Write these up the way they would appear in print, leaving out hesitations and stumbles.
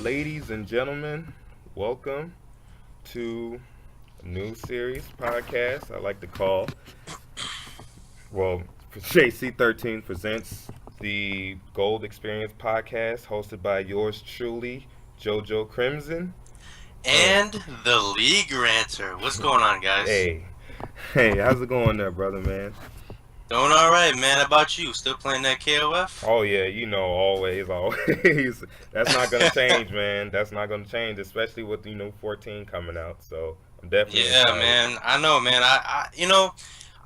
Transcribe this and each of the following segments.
Ladies and gentlemen, welcome to a new series podcast I like to call, well, JC13 presents the Gold Experience podcast hosted by yours truly, JoJo Crimson. Uh, And the League Ranter. What's going on, guys? hey, hey, how's it going there, brother, man? Doing all right, man. How about you? Still playing that KOF? Oh yeah, always, always. That's not gonna change, man. That's not gonna change, especially with 14 coming out. So I'm definitely Yeah, excited. man. I know, man. I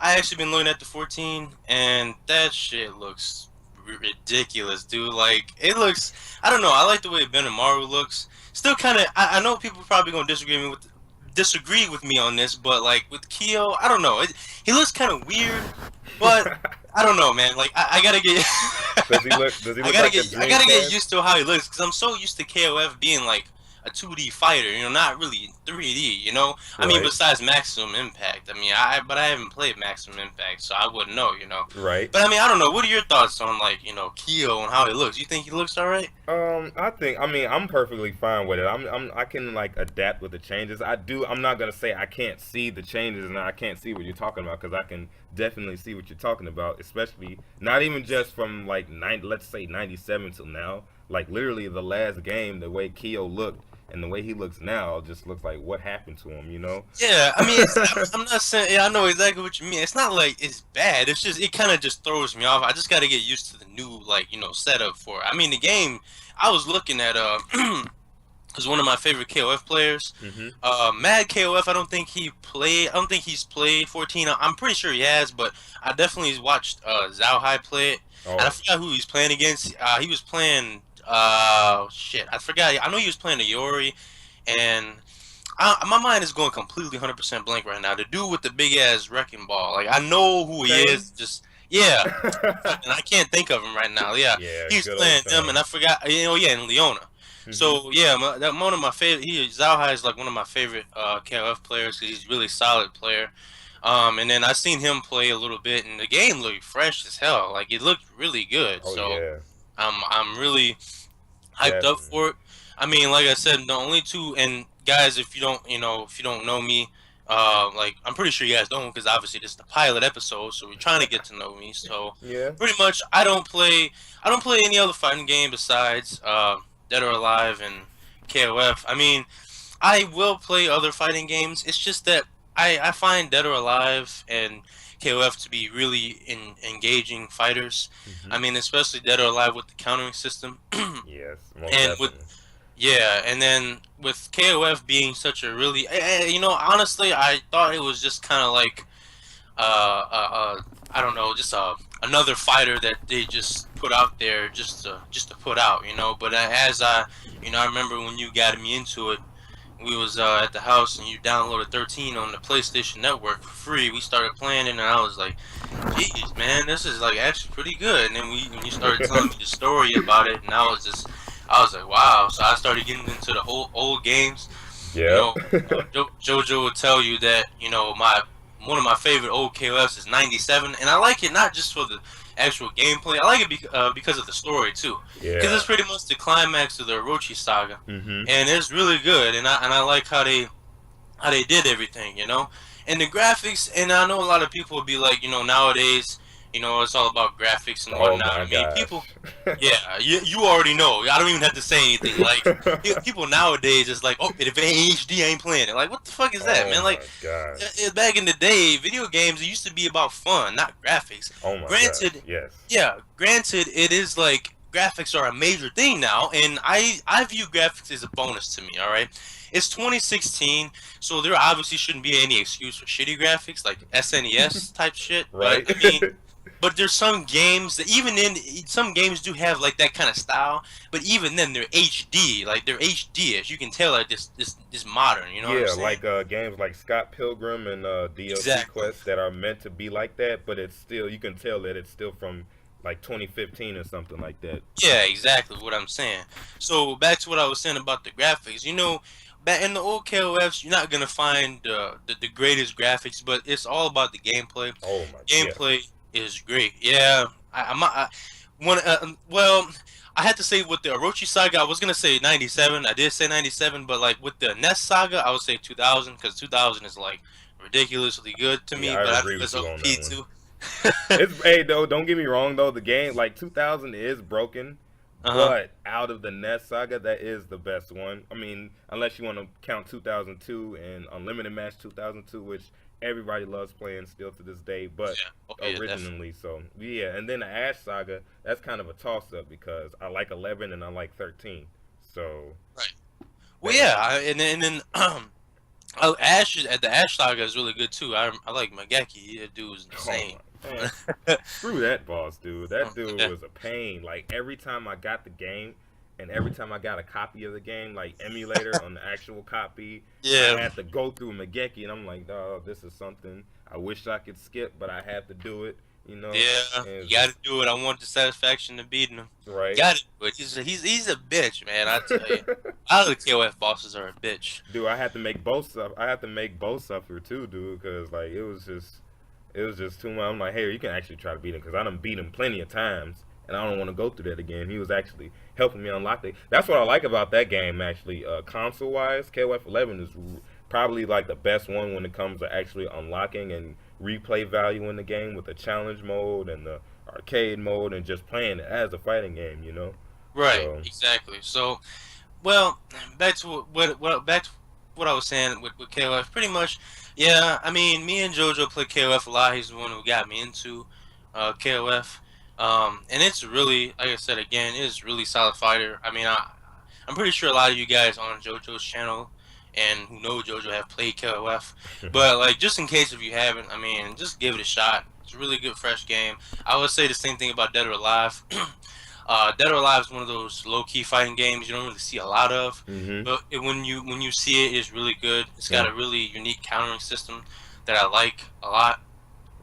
actually been looking at the 14, and that shit looks ridiculous, dude. Like, it looks. I don't know. I like the way Benimaru looks. Still kind of. I know people probably gonna disagree with me on this, but like with Kyo, I don't know. He looks kind of weird, but I don't know, man. Like I gotta get. Does he I look gotta like a get I gotta get Dreamcast? used to how he looks because I'm so used to KOF being like a 2D fighter, not really 3D, I mean, Right, besides Maximum Impact. I mean, I haven't played Maximum Impact, so I wouldn't know. right. But I mean, I don't know. What are your thoughts on like Kyo and how he looks? You think he looks alright? I'm perfectly fine with it. I can like adapt with the changes. I'm not gonna say I can't see the changes and I can't see what you're talking about because I can definitely see what you're talking about. Especially not even just from like let's say '97 till now. Like literally the last game, the way Keo looked and the way he looks now just looks like what happened to him. You know? Yeah, I mean, I'm not saying. Yeah, I know exactly what you mean. It's not like it's bad. It's just it kind of just throws me off. I just got to get used to the new like setup for it. I mean, the game. I was looking at because one of my favorite KOF players, Hmm. Mad KOF. I don't think he's played 14. I'm pretty sure he has, but I definitely watched Zhao Hai play it, and I Oh, forgot who he's playing against. He was playing. Shit, I forgot. I know he was playing Iori, and my mind is going completely 100% blank right now. The dude with the big ass wrecking ball, like I know who he Shane. is. Just yeah, and I can't think of him right now. Yeah, Yeah, he's good old playing them, and Shane. I forgot. Yeah, and Leona. Hmm. So yeah, one of my favorite. Zhao is like one of my favorite KOF players because he's a really solid player. And then I seen him play a little bit, and the game looked fresh as hell. Like it looked really good. Oh So yeah, I'm really hyped up definitely. for it. I mean, like I said, the only two and guys, if you don't know me, like I'm pretty sure you guys don't, because obviously this is the pilot episode, so we're trying to get to know me. So Yeah. pretty much, I don't play any other fighting game besides Dead or Alive and KOF. I mean, I will play other fighting games. It's just that I find Dead or Alive and KOF to be really engaging fighters. Hmm. I mean, especially Dead or Alive with the countering system. Yes, most And with definitely. yeah, and then with KOF being such a really, honestly, I thought it was just kind of like, I don't know, just another fighter that they just put out there just to put out. But I remember when you got me into it, we was at the house and you downloaded 13 on the PlayStation Network for free. We started playing it, and I was like, "Jeez, man, this is like actually pretty good." And then when you started telling me the story about it, and I was like, "Wow!" So I started getting into the old games. You Yep. know, JoJo would tell you that my one of my favorite old KOFs is 97, and I like it not just for the actual gameplay. I like it because of the story too, because Yeah. it's pretty much the climax of the Orochi saga, Mhm. and it's really good. And I like how they did everything. And the graphics. And I know a lot of people would be like, nowadays, it's all about graphics and Oh whatnot. my I mean, people. gosh. Yeah, you already know. I don't even have to say anything. Like people nowadays is like, oh, if it ain't HD, I ain't playing it. Like, what the fuck is that, Oh man? Like, my gosh. back in the day, video games it used to be about fun, not graphics. Oh my gosh. Granted, Yes. yeah, granted, it is like graphics are a major thing now, and I view graphics as a bonus to me. All right, it's 2016, so there obviously shouldn't be any excuse for shitty graphics like SNES type shit. But Right. I mean, but there's some games that even in some games do have like that kind of style, but even then they're HD, like they're HD-ish. You can tell that this modern. You know what I'm Yeah, saying? like games like Scott Pilgrim and DLC Exactly. quests that are meant to be like that, but it's still you can tell that it's still from like 2015 or something like that. Yeah, exactly what I'm saying. So back to what I was saying about the graphics. Back in the old KOFs, you're not gonna find the greatest graphics, but it's all about the gameplay. Oh my, yes. Gameplay is great. Yeah, One, well, I had to say with the Orochi Saga, I was gonna say 97. I did say 97, but like with the Nest Saga, I would say 2000 because 2000 is like ridiculously good to Yeah, me. I But I know agree with it's you on that OP one. too. It's hey though, don't get me wrong though, the game like 2000 is broken, Uh huh. but out of the Nest Saga, that is the best one. I mean, unless you want to count 2002 and Unlimited Match 2002, which everybody loves playing still to this day, but Yeah. Oh yeah, definitely. originally, so yeah. And then the Ash Saga, that's kind of a toss up because I like 11 and I like 13, so Right. Well, that yeah, and then oh, Ash at the Ash Saga is really good too. I like Mageki. That dude was oh insane. my man. Screw that boss, dude. That dude Yeah. was a pain. Like every time I got the game, and every time I got a copy of the game, like emulator on the actual copy, I Yeah. had to go through Mageki, and I'm like, oh, this is something I wish I could skip, but I had to do it. You know, Yeah, and you it's got to just do it. I want the satisfaction of beating him. right. Got to do it. He's a bitch, man. I tell you, all of the KOF bosses are a bitch. Dude, I had to make both suffer. I had to make both suffer too, dude, because like it was just too much. I'm like, hey, you can actually try to beat him because I done beat him plenty of times, and I don't want to go through that again. He was actually helping me unlock it. That's what I like about that game, actually. Console wise, KOF 11 is probably like the best one when it comes to actually unlocking and replay value in the game with the challenge mode and the arcade mode and just playing it as a fighting game. Right, So exactly. So, well, back to back to what I was saying with KOF. Pretty much, yeah. I mean, me and JoJo play KOF a lot. He's the one who got me into KOF. And it's really, like I said again, it's really solid fighter. I mean, I'm pretty sure a lot of you guys on JoJo's channel and who know JoJo have played KOF. But like, just in case if you haven't, I mean, just give it a shot. It's a really good, fresh game. I would say the same thing about Dead or Alive. Dead or Alive is one of those low-key fighting games you don't really see a lot of, hmm but when you see it, it's really good. It's got yeah, a really unique countering system that I like a lot.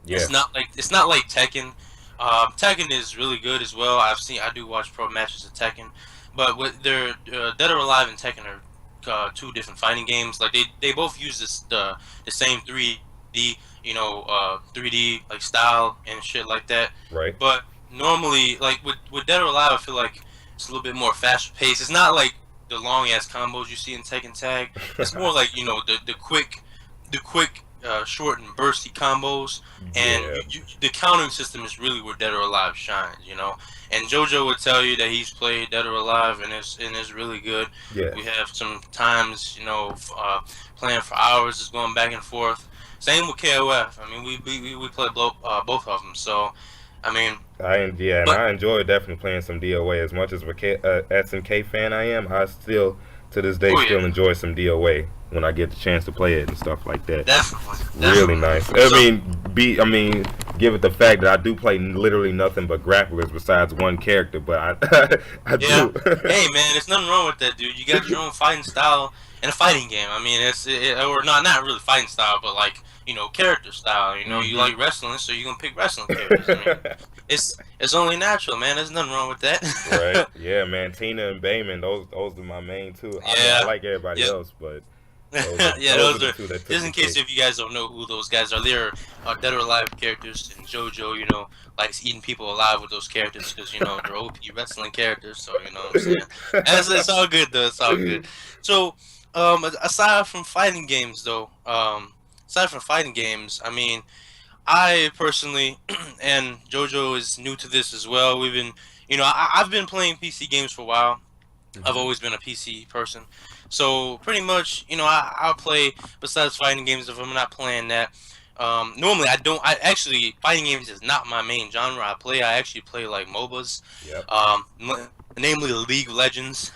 yeah, It's not like Tekken. Tekken is really good as well. I do watch pro matches of Tekken, but with their Dead or Alive and Tekken are two different fighting games. Like they both use the same 3D 3D like style and shit like that. right. But normally, like with Dead or Alive, I feel like it's a little bit more faster paced. It's not like the long ass combos you see in Tekken Tag. It's more like the quick, short and bursty combos, and Yeah, the countering system is really where Dead or Alive shines. And JoJo would tell you that he's played Dead or Alive, and it's really good. yeah. We have some times, playing for hours, just going back and forth. Same with KOF. I mean, we play both of them. So, I mean, Yeah, and but I enjoy definitely playing some DOA as much as a SNK fan I am. I still, to this day, oh still yeah, enjoy some DOA when I get the chance to play it and stuff like that. definitely, Really definitely. nice. So I mean, give it the fact that I do play literally nothing but grapplers besides one character, but I yeah, do. hey man, there's nothing wrong with that, dude. You got your own fighting style and a fighting game. I mean, or not really fighting style, but like character style. You hmm like wrestling, so you're gonna pick wrestling characters. I mean, it's only natural, man. There's nothing wrong with Right. that. Yeah, man. Tina and Bayman, those are my main two. I mean, I Yeah. like everybody Yep. else, but those are Yeah, those are those the are two that took just the in case cake. if you guys don't know who those guys are. They're Dead or Alive characters, and JoJo, likes eating people alive with those characters because they're OP wrestling characters. So you know what I'm saying. And it's all good though. It's all good. So, aside from fighting games, though, I mean, I personally, and JoJo is new to this as well. I've been playing PC games for a while. I've hmm always been a PC person. So pretty much, I'll play besides fighting games if I'm not playing that. Normally I don't. I actually fighting games is not my main genre. I actually play like MOBAs, Yep. namely League of Legends.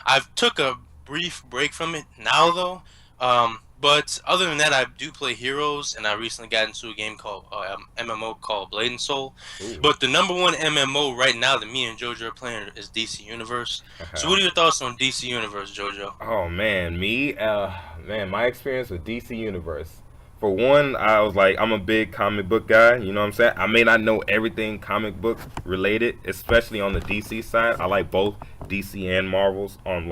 I've took a brief break from it now though. But other than that, I do play Heroes, and I recently got into a game called MMO called Blade and Soul. Ooh. But the number one MMO right now that me and JoJo are playing is DC Universe. So what are your thoughts on DC Universe, JoJo? Oh man, man, my experience with DC Universe. For one, I was like, I'm a big comic book guy. You know what I'm saying? I may not know everything comic book related, especially on the DC side. I like both DC and Marvels on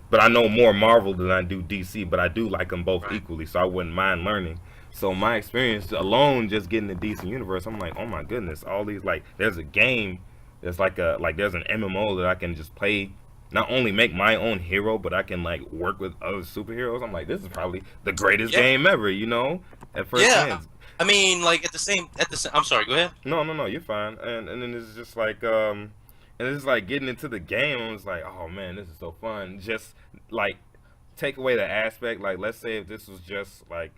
but I know more Marvel than I do DC. But I do like them both Right. equally, so I wouldn't mind learning. So my experience alone, just getting the DC Universe, I'm like, oh my goodness, all these like, there's a game There's there's an MMO that I can just play. Not only make my own hero, but I can like work with other superheroes. I'm like, this is probably the greatest Yeah, game ever, at first yeah. glance. I mean, like at the same. I'm sorry. Go ahead. No, you're fine. And then it's just and it's like getting into the game. I was like, oh man, this is so fun. Just like take away the aspect. Like, let's say if this was just like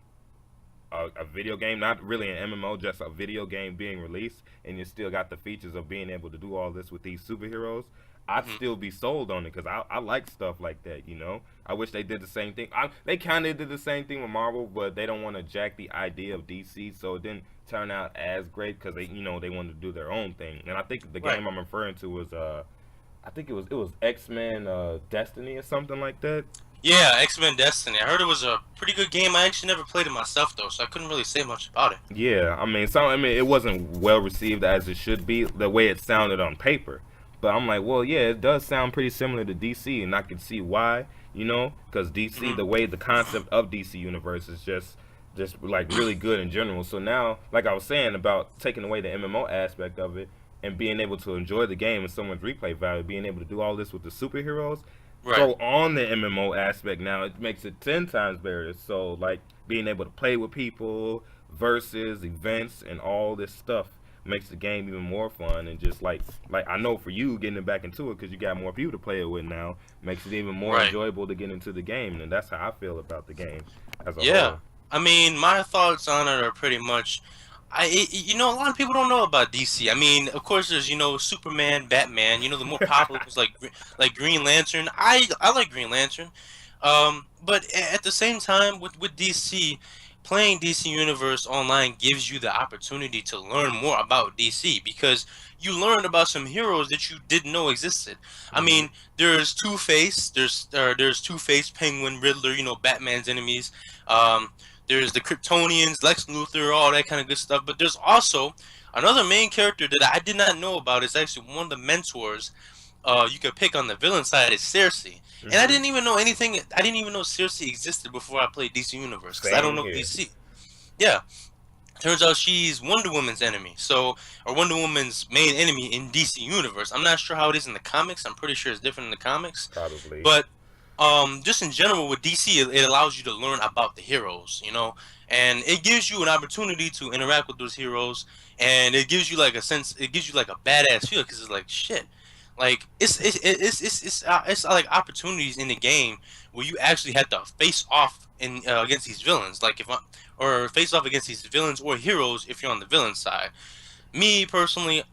a video game, not really an MMO, just a video game being released, and you still got the features of being able to do all this with these superheroes, I'd Hmm. still be sold on it because I like stuff like that. I wish they did the same thing. They kind of did the same thing with Marvel, but they don't want to jack the idea of DC, so it didn't turn out as great because they wanted to do their own thing. And I think the Right. game I'm referring to was I think it was X-Men Destiny or something like that. Yeah, X-Men Destiny. I heard it was a pretty good game. I actually never played it myself though, so I couldn't really say much about it. Yeah, I mean, it wasn't well received as it should be, the way it sounded on paper. But I'm like, well, yeah, it does sound pretty similar to DC, and I can see why, because DC, Hmm. the way the concept of DC Universe is just like really good in general. So now, like I was saying about taking away the MMO aspect of it and being able to enjoy the game and someone's replay value, being able to do all this with the superheroes, Right. throw on the MMO aspect now, it makes it 10 times better. So like being able to play with people, versus events and all this stuff makes the game even more fun. And just like I know for you getting back into it because you got more people to play it with now makes it even more Right. enjoyable to get into the game. And that's how I feel about the game as a Yeah. whole. I mean, my thoughts on it are pretty much. A lot of people don't know about DC. I mean, of course, there's Superman, Batman. The more popular ones like Green Lantern. I like Green Lantern. But at the same time, with DC, playing DC Universe online gives you the opportunity to learn more about DC because you learned about some heroes that you didn't know existed. I Hmm. mean, there's Two Face, there's Two Face, Penguin, Riddler. Batman's enemies. Um, there's the Kryptonians, Lex Luthor, all that kind of good stuff. But there's also another main character that I did not know about. It's actually one of the mentors you could pick on the villain side is Cersei. And I Hmm. didn't even know anything. I didn't even know Cersei existed before I played DC Universe because I don't Same know here. DC. Yeah, turns out she's Wonder Woman's enemy. Or Wonder Woman's main enemy in DC Universe. I'm not sure how it is in the comics. I'm pretty sure it's different in the comics. Probably. But just in general with DC, it allows you to learn about the heroes, and it gives you an opportunity to interact with those heroes, and it gives you like a sense, it gives you like a badass feel because it's like shit, like it's like opportunities in the game where you actually have to face off in against these villains, like or face off against these villains or heroes if you're on the villain side. Me personally,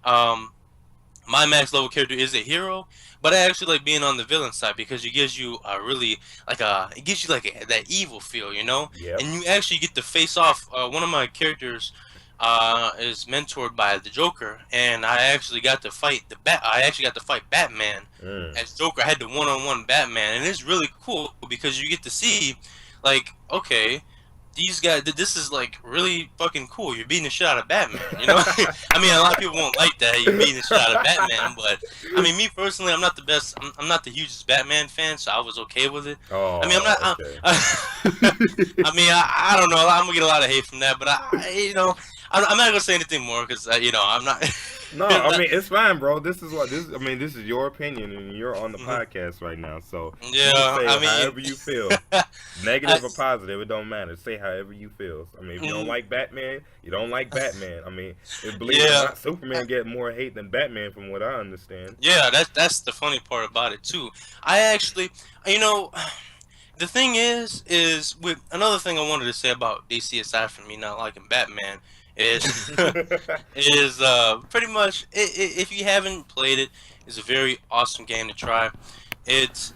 my max level character is a hero, but I actually like being on the villain side because it gives you a really it gives you like that evil feel, Yep. and you actually get to face off. One of my characters is mentored by the Joker, and I actually got to fight I actually got to fight Batman Mm. as Joker. I had the one-on-one Batman, and it's really cool because you get to see, like, okay, these guys, this is like really fucking cool. You're beating the shit out of Batman. I mean, a lot of people won't like that you're beating the shit out of Batman, but I mean, me personally, I'm not the best. I'm not the hugest Batman fan, so I was okay with it. I mean, I'm not. Oh, okay. I mean, I don't know. I'm gonna get a lot of hate from that, but I'm not gonna say anything more because I'm not. No, I mean it's fine, bro. I mean, this is your opinion, and you're on the Mhm. podcast right now, so Yeah, you can say I mean, however you feel, I, negative or positive, it don't matter. Say however you feel. I mean, if you don't mm, like Batman, you don't like Batman. I mean, believe it or yeah. not, Superman get more hate than Batman, from what I understand. Yeah, that's the funny part about it too. I actually, you know, the thing is with another thing I wanted to say about DC aside from me not liking Batman is is pretty much if you haven't played it, it's a very awesome game to try. It's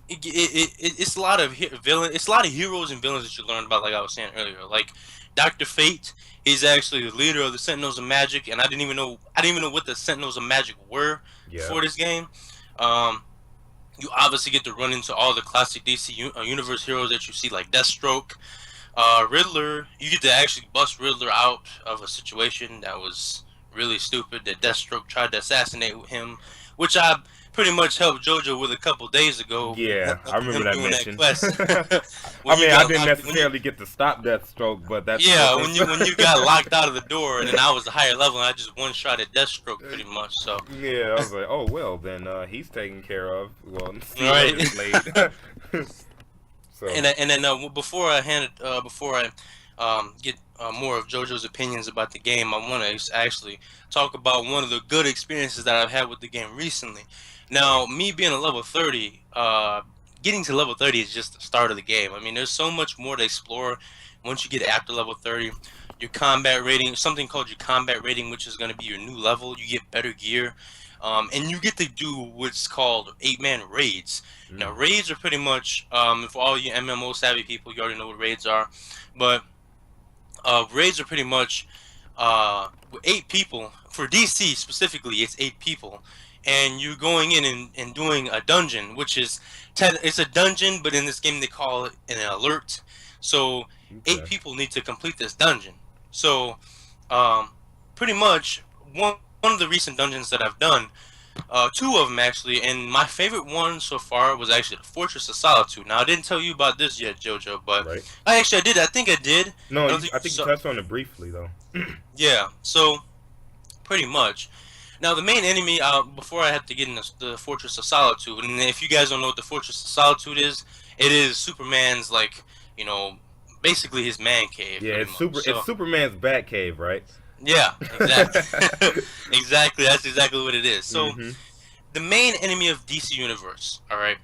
it's a lot of it's a lot of heroes and villains that you learn about, like I was saying earlier. Like Doctor Fate, he's actually the leader of the Sentinels of Magic, and I didn't even know what the Sentinels of Magic were Yeah. before this game. Um, you obviously get to run into all the classic DC universe heroes that you see, like Deathstroke, Riddler. You get to actually bust Riddler out of a situation that was really stupid. That Deathstroke tried to assassinate him, which I pretty much helped JoJo with a couple days ago. Yeah, I remember Him that doing mission. that quest. I When you mean, I got didn't locked, necessarily get to stop Deathstroke, but that's yeah, when you got locked out of the door, and then I was a higher level, and I just one shot at Deathstroke pretty much. So yeah, I was like, oh well, then he's taken care of. Well, right. So And then before I get more of JoJo's opinions about the game, I want to actually talk about one of the good experiences that I've had with the game recently. Now, me being a level 30, getting to level 30 is just the start of the game. I mean, there's so much more to explore once you get after level 30. Your combat rating, something called your combat rating, which is going to be your new level. You get better gear. And you get to do what's called 8-man raids. Now, raids are pretty much, for all you MMO savvy people, you already know what raids are. But raids are pretty much 8 people. For DC specifically, it's 8 people. And you're going in and doing a dungeon, which is, it's a dungeon, but in this game they call it an alert. So 8 people need to complete this dungeon. So pretty much one of the recent dungeons that I've done, 2 of them actually, and my favorite one so far was actually the Fortress of Solitude. Now I didn't tell you about this yet, JoJo, but I did. I think I did. No, I think you touched on it briefly though. Yeah, so pretty much. Now the main enemy, before I had to get in the Fortress of Solitude, and if you guys don't know what the Fortress of Solitude is, it is Superman's, like, you know, basically his man cave. Yeah, it's Superman's bat cave, right? Yeah, exactly. Exactly, that's exactly what it is. So, the main enemy of DC Universe, alright,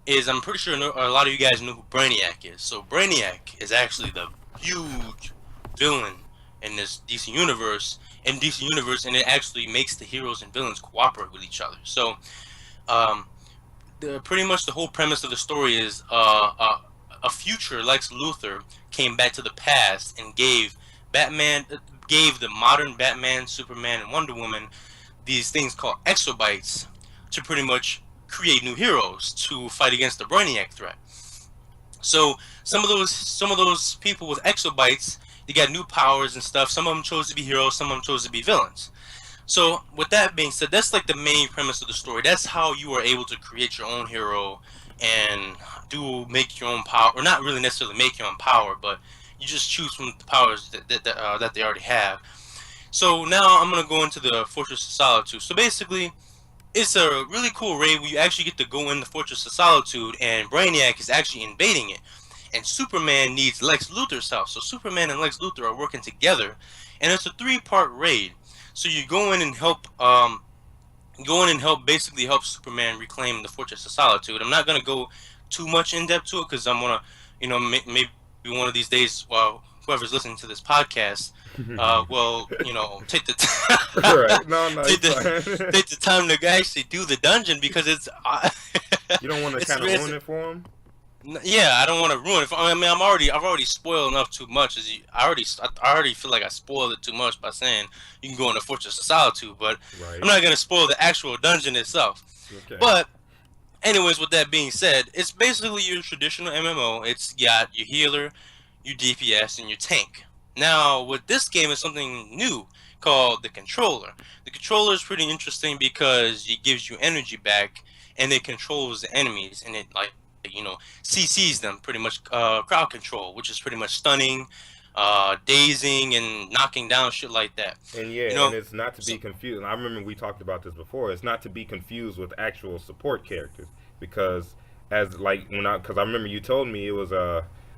is, I'm pretty sure a lot of you guys know who Brainiac is. So, Brainiac is actually the huge villain in this DC Universe, and it actually makes the heroes and villains cooperate with each other. So, pretty much the whole premise of the story is a future Lex Luthor came back to the past and gave the modern Batman, Superman, and Wonder Woman these things called exobytes to pretty much create new heroes to fight against the Brainiac threat. So some of those people with exobytes, they got new powers and stuff. Some of them chose to be heroes, some of them chose to be villains. So with that being said, that's like the main premise of the story. That's how you are able to create your own hero and make your own power, or not really necessarily make your own power, but you just choose from the powers that they already have. So now I'm going to go into the Fortress of Solitude. So basically, it's a really cool raid where you actually get to go in the Fortress of Solitude, and Brainiac is actually invading it. And Superman needs Lex Luthor's help. So Superman and Lex Luthor are working together, and it's a 3-part raid. So you go in and help, basically help Superman reclaim the Fortress of Solitude. I'm not going to go too much in depth to it because I'm going to, you know, maybe one of these days, well, whoever's listening to this podcast, well, you know, take the take the time to actually do the dungeon, because it's you don't want to kind of ruin it for him. Yeah, I don't want to ruin it. I mean, I've already spoiled enough too much. I already feel like I spoiled it too much by saying you can go in the Fortress of Solitude, but I'm not gonna spoil the actual dungeon itself. Okay. But anyways, with that being said, it's basically your traditional MMO. It's got your healer, your DPS, and your tank. Now, with this game is something new called the controller. The controller is pretty interesting because it gives you energy back, and it controls the enemies, and it, like, you know, CCs them, pretty much crowd control, which is pretty much stunning, dazing, and knocking down shit like that. And yeah, you know, and it's not to be confused. I remember we talked about this before. It's not to be confused with actual support characters, because because I remember you told me it was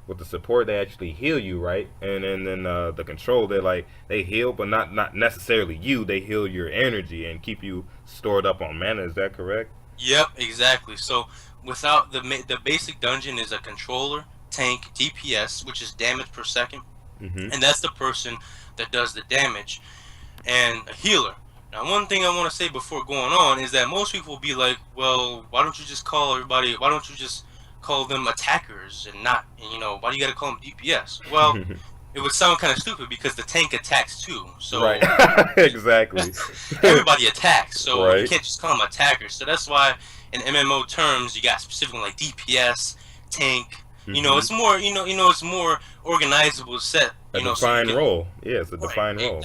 with the support they actually heal you, right? And then the control, they heal, but not necessarily you. They heal your energy and keep you stored up on mana. Is that correct? Yep, exactly. So without the basic dungeon is a controller, tank, DPS, which is damage per second, and that's the person that does the damage, and a healer. Now, one thing I want to say before going on is that most people will be like, well, why don't you just call them attackers and not, you know, why do you got to call them DPS? Well, it would sound kind of stupid because the tank attacks too. So right. Exactly. Everybody attacks, so you can't just call them attackers. So that's why in MMO terms you got specifically like DPS, tank. You know, it's more, it's more organizable set. A defined role. Yeah, it's a defined role.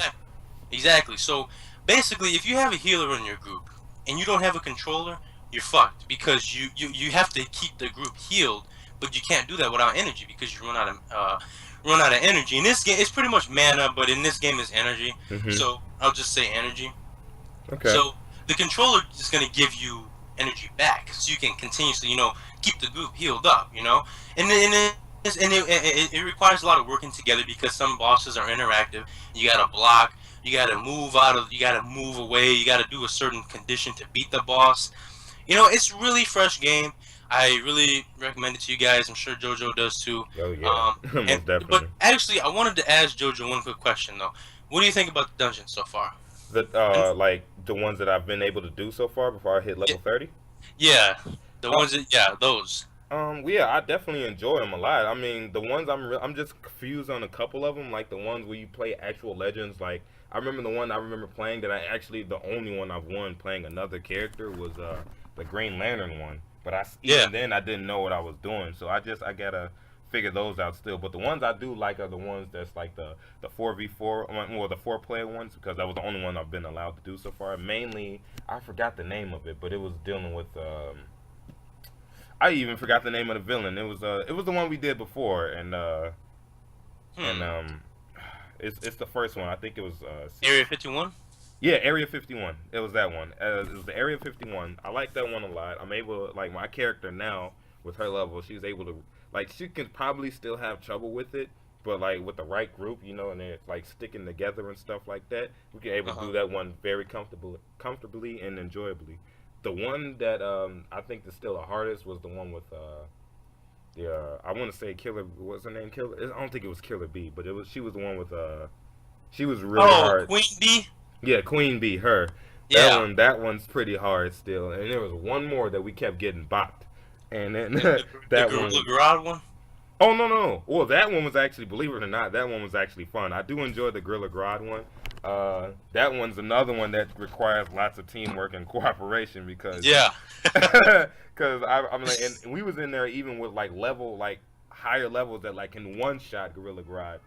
Exactly. So basically, if you have a healer in your group, and you don't have a controller, you're fucked because you have to keep the group healed, but you can't do that without energy because you run out of energy. In this game, it's pretty much mana, but in this game, it's energy. Mhm. So I'll just say energy. Okay. So the controller is gonna give you energy back, so you can continuously, keep the group healed up, and it requires a lot of working together because some bosses are interactive. You gotta block, you gotta move away, you gotta do a certain condition to beat the boss. It's really fresh game. I really recommend it to you guys. I'm sure JoJo does too. Oh yeah, Um, and most but definitely. actually, I wanted to ask JoJo one quick question though. What do you think about the dungeon so far? The And like the ones that I've been able to do so far before I hit yeah, level 30. yeah, the Uh, ones that yeah those. yeah, I definitely enjoy them a lot. I mean, the ones I'm just confused on a couple of them, like the ones where you play actual legends. Like I remember the one I remember playing that I actually the only one I've won playing another character was the Green Lantern one. But Yeah. even then I didn't know what I was doing, so I gotta figure those out still. But the ones I do like are the ones that's like the 4v4 or the 4 player ones because that was the only one I've been allowed to do so far. Mainly, I forgot the name of it, but it was dealing with I even forgot the name of the villain. It was the one we did before, and Hmm. it's the first one. I think it was Area 51. yeah, Area 51. It was that one. It was the Area 51. I like that one a lot. I'm able like my character now with her level. She's able to like she can probably still have trouble with it, but like with the right group, and it's like sticking together and stuff like that, we can able Uh to do huh. that one very comfortably and enjoyably. The one that I think is still the hardest was the one with the I want to say Killer. What's her name? Killer. I don't think it was Killer B, but it was she was the one with she was really Oh, hard. Queen Bee. Yeah, Queen Bee, her. Yeah. That one's pretty hard still. And there was one more that we kept getting bopped, and then The that Gorilla one. Grodd one. Oh no! Well, that one was actually, believe it or not, that one was actually fun. I do enjoy the Gorilla Grodd one. That one's another one that requires lots of teamwork and cooperation because, Yeah. because I'm like, and we was in there even with like higher levels that like can one shot Gorilla Grodd,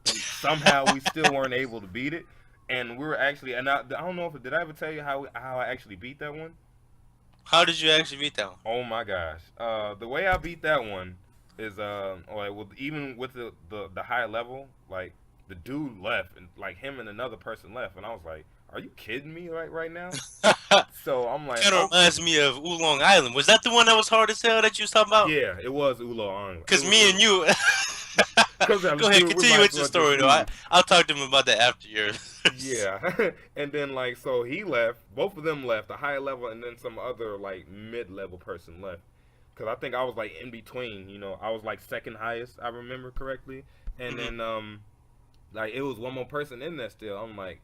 and somehow we still weren't able to beat it. And we were actually, and I don't know if did I ever tell you how I actually beat that one? How did you actually beat that one? Oh my gosh. The way I beat that one is like well even with the high level, like the dude left and like him and another person left and I was like, are you kidding me right now? So I'm like, Kind of oh reminds me of Oolong Island. Was that the one that was hard as hell that you was talking about? yeah, it was Ulo on. It Cause was me and you. because Go ahead, we continue might as with your well just story though. I leave. I'll talk to him about that after yours. Yeah, and then like so he left. Both of them left, a high level and then some other like mid level person left. Cause I think I was like in between. I was like second highest. I remember correctly, and Mhm. then like it was one more person in there still. I'm like,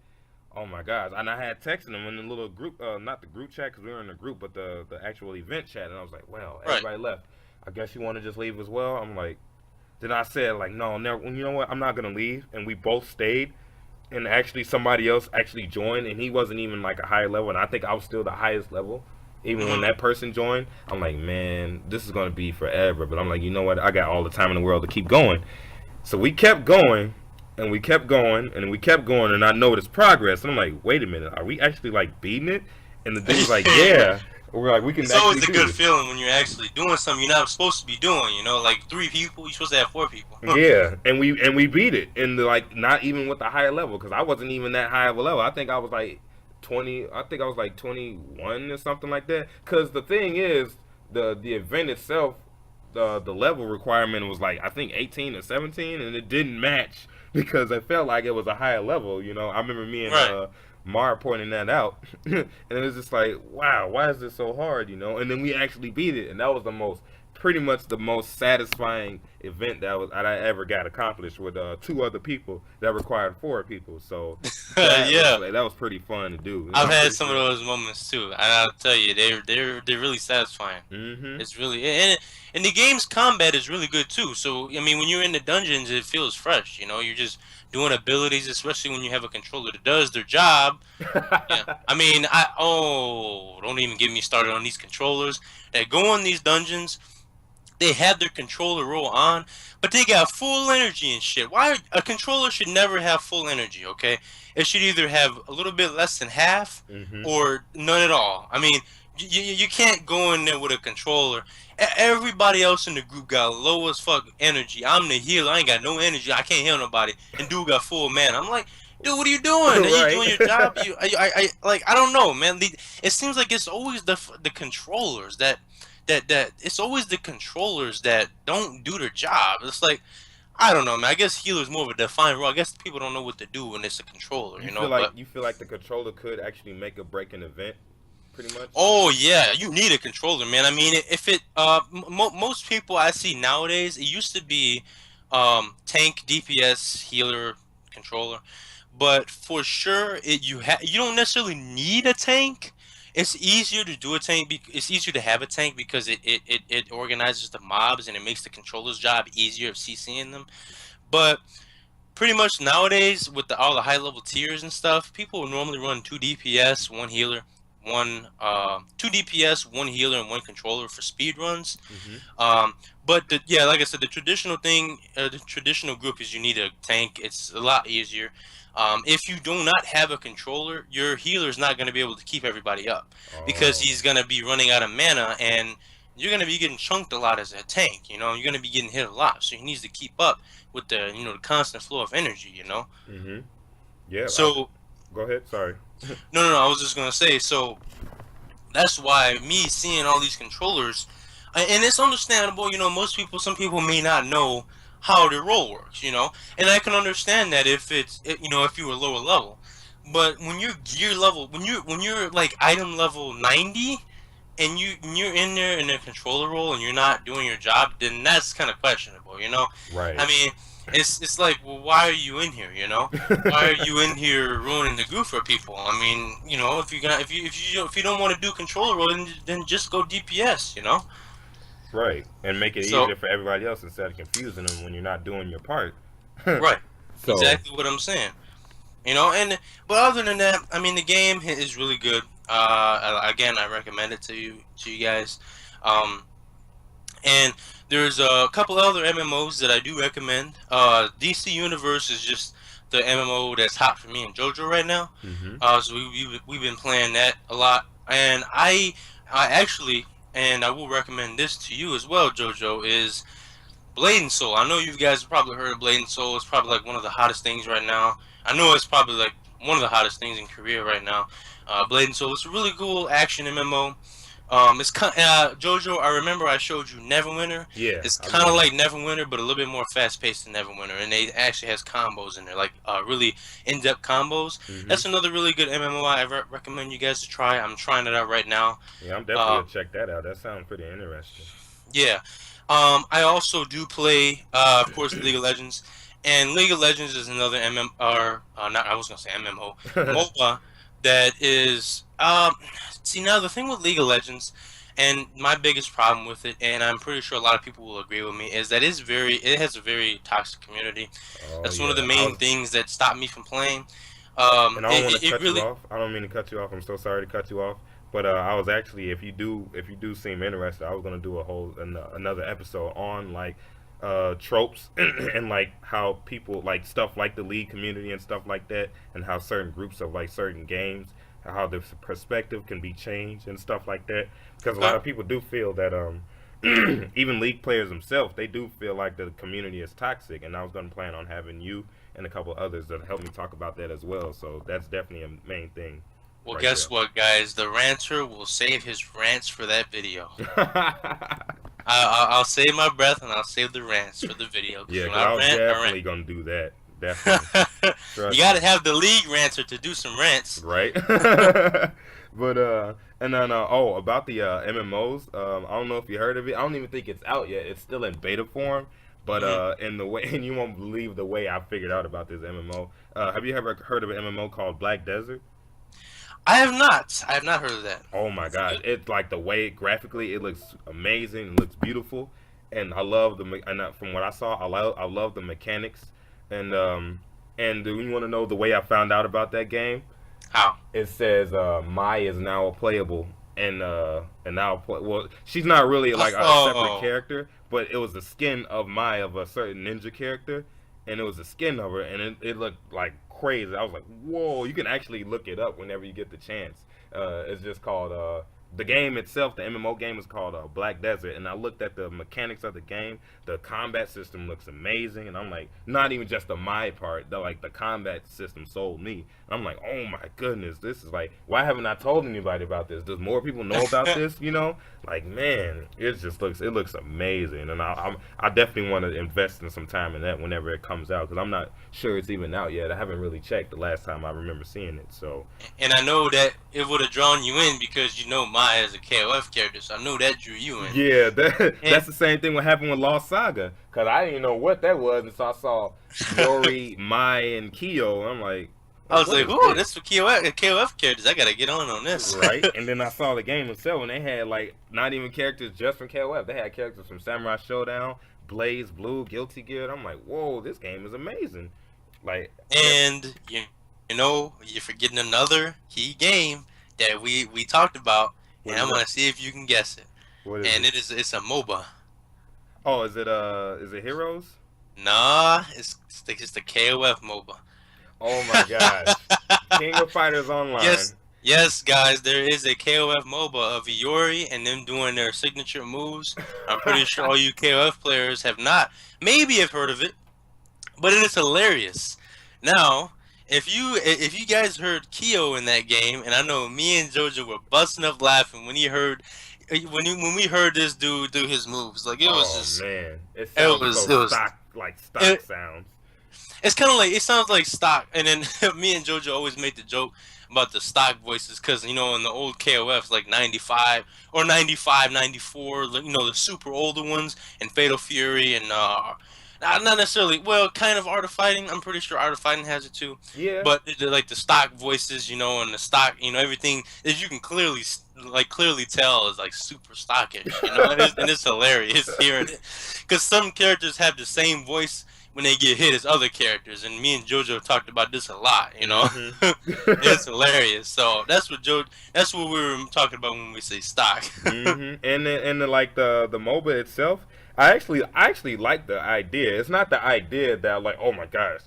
oh my gosh, and I had texted them in the little group, not the group chat because we were in the group, but the actual event chat, and I was like, well, Right. everybody left. I guess you want to just leave as well. I'm like, then I said like, no, never. You know what? I'm not gonna leave, and we both stayed and actually somebody else actually joined and he wasn't even like a higher level and I think I was still the highest level even when Mhm. that person joined. I'm like, man, this is going to be forever, but I'm like, you know what, I got all the time in the world to keep going. So we kept going and we kept going and we kept going and I noticed progress and I'm like, wait a minute, are we actually like beating it? And the dude's like, yeah. We're like, we can It's actually always a do good this. feeling when you're actually doing something you're not supposed to be doing. Like 3 people, you're supposed to have 4 people. Yeah, and we beat it in the like not even with the higher level because I wasn't even that high of a level. I think I was like 20. I think I was like 21 or something like that. Because the thing is, the event itself, the level requirement was like I think 18 or 17, and it didn't match because I felt like it was a higher level. I remember me and Right. Mar pointing that out, and it was just like, wow, why is this so hard? And then we actually beat it, and that was pretty much the most satisfying event that I ever got accomplished with two other people that required four people. So Yeah. that was pretty fun to do. I've I'm had pretty some of sure. those moments too, and I'll tell you, they're really satisfying. Hmm. It's really and the game's combat is really good too. So I mean, when you're in the dungeons, it feels fresh. You're just doing abilities, especially when you have a controller that does their job. Yeah, I mean, don't even get me started on these controllers that go in these dungeons. they have their controller roll on, but they got full energy and shit. Why a controller should never have full energy, okay? It should either have a little bit less than half Mm-hmm. or none at all. I mean, you can't go in there with a controller. Everybody else in the group got low as fuck energy. I'm the healer. I ain't got no energy. I can't heal nobody. And dude got full mana. I'm like, dude, what are you doing? Are you Right. doing your job? Like, I don't know, man. It seems like it's always the controllers that it's always the controllers that don't do their job. It's like, I don't know, man. I guess healer's more of a defined role. I guess people don't know what to do when it's a controller, You you feel know. like But the controller could actually make or break an event, pretty much. oh yeah, you need a controller, man. I mean, if it most people I see nowadays, it used to be tank, DPS, healer, controller, but for sure you don't necessarily need a tank. It's easier to do a tank. It's easier to have a tank because it organizes the mobs and it makes the controller's job easier of CCing them. But pretty much nowadays with all the high level tiers and stuff, people will normally run two DPS, one healer, two DPS, one healer, and one controller for speed runs. Mm-hmm. But yeah, like I said, the traditional thing, the traditional group is you need a tank. It's a lot easier. If you do not have a controller, your healer is not going to be able to keep everybody up because Oh. he's going to be running out of mana, and you're going to be getting chunked a lot as a tank. You know, you're going to be getting hit a lot, so he needs to keep up with the constant flow of energy. You know, Mm-hmm. Yeah. so Go ahead. Sorry. no. I was just going to say so. That's why me seeing all these controllers, and it's understandable. You know, some people may not know how the role works. You know, and I can understand that if you were lower level, but when you're gear level, when you're like item level 90, and you're in there in a controller role and you're not doing your job, then that's kind of questionable. You know, I Right. mean, it's like, well, why are you in here? You know, why are you in here ruining the goof for people? I mean, you know, if you don't want to do controller role, then just go DPS. You know, Right. And make it so easier for everybody else instead of confusing them when you're not doing your part. right, So. exactly what I'm saying. You know, but other than that, I mean, the game is really good. Again, I recommend it to you guys. Um, And there's a couple other MMOs that I do recommend. DC Universe is just the MMO that's hot for me and JoJo right now. Mm-hmm. So we've been playing that a lot, and I actually, and I will recommend this to you as well, JoJo, is Blade and Soul. I know you guys have probably heard of Blade and Soul. It's probably like one of the hottest things right now. I know it's probably like one of the hottest things in Korea right now. Blade and Soul. It's a really cool action MMO. It's kind JoJo. I remember I showed you Neverwinter. Yeah. It's I kind of remember. like Neverwinter, but a little bit more fast-paced than Neverwinter, and they actually has combos in there, like really in-depth combos. Mm-hmm. That's another really good MMO I recommend you guys to try. I'm trying it out right now. Yeah. I'm definitely Uh, gonna check that out. That sounds pretty interesting. yeah. I also do play, of course, League of Legends, and League of Legends is another not I was gonna say MMO, MOBA that is. See now the thing with League of Legends, and my biggest problem with it, and I'm pretty sure a lot of people will agree with me, is that it has a very toxic community. Oh That's one of the yeah. main things that stopped me from playing. And I don't want to It cut you really. off. I don't mean to cut you off. I'm so sorry to cut you off. But I was actually, if you do seem interested, I was gonna do another episode on like tropes and like how people like stuff like the league community and stuff like that, and how certain groups of like certain games, how the perspective can be changed and stuff like that. Because a lot Okay. of people do feel that even league players themselves, they do feel like the community is toxic. And I was gonna plan on having you and a couple others that help me talk about that as well. So that's definitely a main thing Well, right guess what, guys? The ranter will save his rants for that video. there. I'll save my breath and I'll save the rants for the video. Because Yeah, when because I I was rant, definitely gonna do that. Definitely, you trust me. gotta have the league ranter to do some rants. Right? But and then about the MMOs, I don't know if you heard of it. I don't even think it's out yet. It's still in beta form. But Hmm. in the way, and you won't believe the way I figured out about this MMO. Have you ever heard of an MMO called Black Desert? I have not. I have not heard of that. Oh my Is it gosh, good? it's like the way graphically it looks amazing, it looks beautiful, and I love from what I saw, I love the mechanics, and do you want to know the way I found out about that game? How? It says Mai is now playable and now play. Well, she's not really like a separate Oh, character, but it was the skin of a certain ninja character, and it was the skin of her, and it looked like crazy. I was like, whoa! You can actually look it up whenever you get the chance. It's just called the game itself. The MMO game is called Black Desert, and I looked at the mechanics of the game. The combat system looks amazing, and I'm like, not even just the my part. The combat system sold me. I'm like, oh my goodness, this is like, why haven't I told anybody about this? Does more people know about this? You know, like man, it looks amazing, and I definitely want to invest in some time in that whenever it comes out because I'm not sure it's even out yet. I haven't really checked the last time I remember seeing it. So and I know that it would have drawn you in because you know Maya is a KOF character, so I know that drew you in. yeah, And that's the same thing what happened with Lost Saga because I didn't know what that was, and so I saw Yori, Mai, and Kyo. And I'm I was what like, is "Oh, this? this for KOF characters. I gotta get on this." Right? And then I saw the game itself, and they had like not even characters just from KOF. They had characters from Samurai Showdown, Blaze Blue, Guilty Gear. I'm like, whoa, this game is amazing. Like, And you know, you're forgetting another key game that we talked about, what and is I'm it? gonna see if you can guess it. What is And it? it's a MOBA. Oh, is it Heroes? Nah, it's the KOF MOBA. Oh my gosh, King of Fighters Online. Yes, yes, guys, there is a KOF MOBA of Iori and them doing their signature moves. I'm pretty sure all you KOF players have not, maybe have heard of it, but it is hilarious. Now, if you guys heard Kyo in that game, and I know me and Jojo were busting up laughing when when we heard this dude do his moves, like it was Oh just man, it it sounds was so it was stock like stock it, sounds. it's kind of like it sounds like stock, and then me and Jojo always make the joke about the stock voices because you know in the old KOFs like 95 or 95, 94, like, you know the super older ones and Fatal Fury and not necessarily well kind of Art of Fighting. I'm pretty sure Art of Fighting has it too, Yeah. but they're like the stock voices, you know, and the stock, you know, everything that you can clearly tell is like super stockish, you know, and it's hilarious hearing it because some characters have the same voice when they get hit as other characters, and me and JoJo talked about this a lot, you know. It's hilarious. So that's what we were talking about when we say stock. And like the MOBA itself, I actually like the idea. It's not the idea that like, oh my gosh,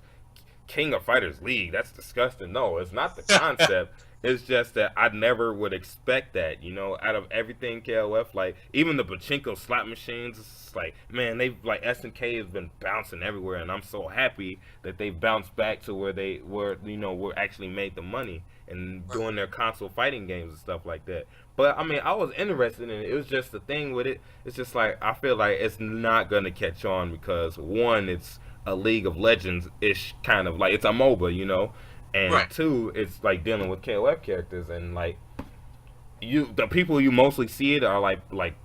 King of Fighters League, that's disgusting. No, it's not the concept. It's just that I never would expect that, you know, out of everything KOF, like even the pachinko slot machines, it's like man, they've like SNK has been bouncing everywhere, and I'm so happy that they bounced back to where they were, you know, were actually made the money and doing their console fighting games and stuff like that. But I mean, I was interested in it. It was just the thing with it. It's just like I feel like it's not gonna catch on because one, it's a League of Legends ish kind of like it's a MOBA, you know, and Right. two, it's like dealing with KOF characters and like the people you mostly see it are like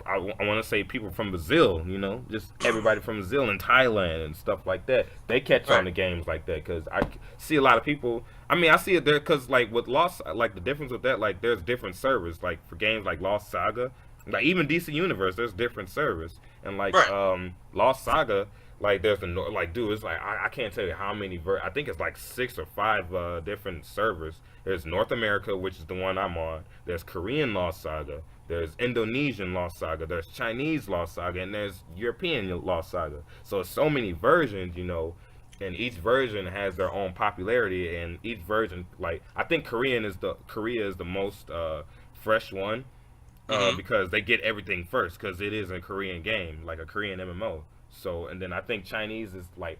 I want to say people from Brazil, you know, just everybody from Brazil and Thailand and stuff like that. They catch on Right. to games like that because see a lot of people. I mean, I see it there because like with Lost, like the difference with that, like there's different servers. Like for games like Lost Saga, like even DC Universe, there's different servers. And like Right. Lost Saga, like there's like dude, it's like I can't tell you how many. I think it's like 6 or 5 different servers. There's North America, which is the one I'm on. There's Korean Lost Saga. There's Indonesian Lost Saga. There's Chinese Lost Saga, and there's European Lost Saga. So it's so many versions, you know, and each version has their own popularity. And each version, like I think Korea is the most fresh one Hmm. because they get everything first because it is a Korean game, like a Korean MMO. So and then I think Chinese is like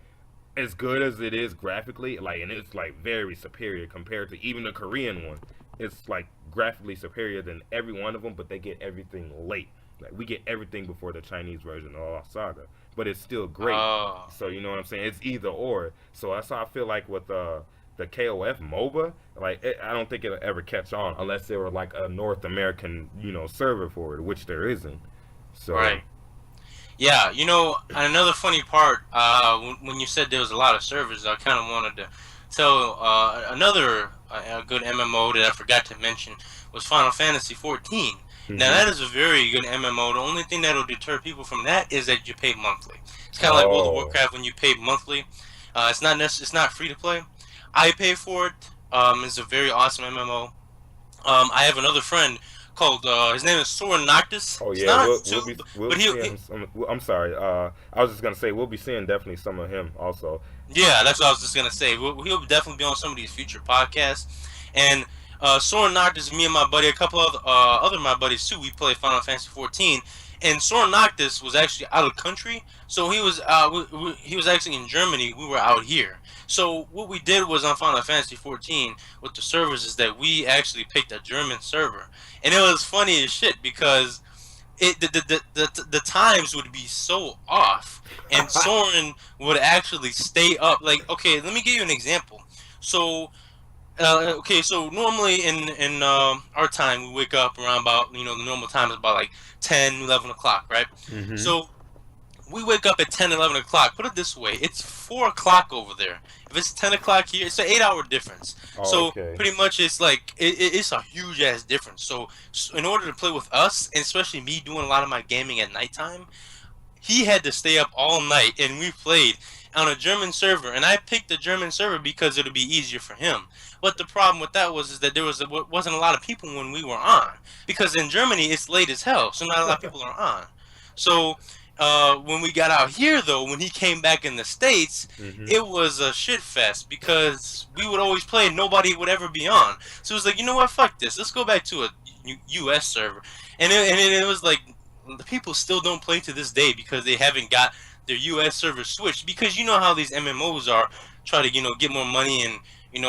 as good as it is graphically, like, and it's like very superior compared to even the Korean one. It's like graphically superior than every one of them, but they get everything late. Like we get everything before the Chinese version of Lost Saga, but it's still great. Oh. So you know what I'm saying? It's either or. So that's how I feel like with the KOF MOBA, like I don't think it'll ever catch on unless there were like a North American, you know, server for it, which there isn't. So Right. Yeah, you know, another funny part, when you said there was a lot of servers, I kind of wanted to tell another good MMO that I forgot to mention was Final Fantasy 14. Now, hmm that is a very good MMO. The only thing that will deter people from that is that you pay monthly. It's kind of like World of oh Warcraft when you pay monthly. It's not free to play. I pay for it. It's a very awesome MMO. I have another friend called his name is Soren Noctis. Oh He's yeah, not on we'll but be seeing some. I'm sorry. I was just gonna say we'll be seeing definitely some of him also. yeah, that's what I was just gonna say. He'll definitely be on some of these future podcasts. And Soren Noctis, me and my buddy, a couple of other of my buddies too, we play Final Fantasy 14. And Soren Noctis was actually out of country, so he was actually in Germany. We were out here. So what we did was on Final Fantasy 14 with the servers is that we actually picked a German server, and it was funny as shit because the times would be so off, and Soren would actually stay up. Like, okay, let me give you an example. So, okay, so normally in our time we wake up around about the normal time is about like 10, 11 o'clock, right? Hmm. So we wake up at 10, 11 o'clock. Put it this way, it's 4 o'clock over there. If it's 10 o'clock here, it's an 8-hour difference. Oh, So okay. pretty much it's like it's a huge ass difference. So in order to play with us, and especially me doing a lot of my gaming at nighttime, he had to stay up all night, and we played on a German server. And I picked the German server because it would be easier for him. But the problem with that was is that wasn't a lot of people when we were on, because in Germany it's late as hell, so not a lot of people are on. So when we got out here, though, when he came back in the States, Hmm. it was a shit fest because we would always play and nobody would ever be on. So it was like, you know what, fuck this. Let's go back to a U.S. server. And it was like, the people still don't play to this day because they haven't got their U.S. server switched. Because you know how these MMOs are, try to, get more money and,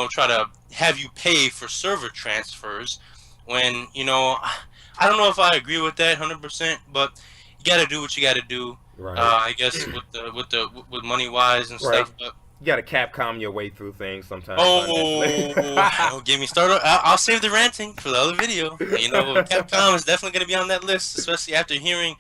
try to have you pay for server transfers. When, I don't know if I agree with that 100%, but you got to do what you got to do. Right. I guess with money wise and Right. stuff. But You gotta Capcom your way through things sometimes financially. oh, don't get me started. I'll save the ranting for the other video. Capcom is definitely gonna be on that list, especially after hearing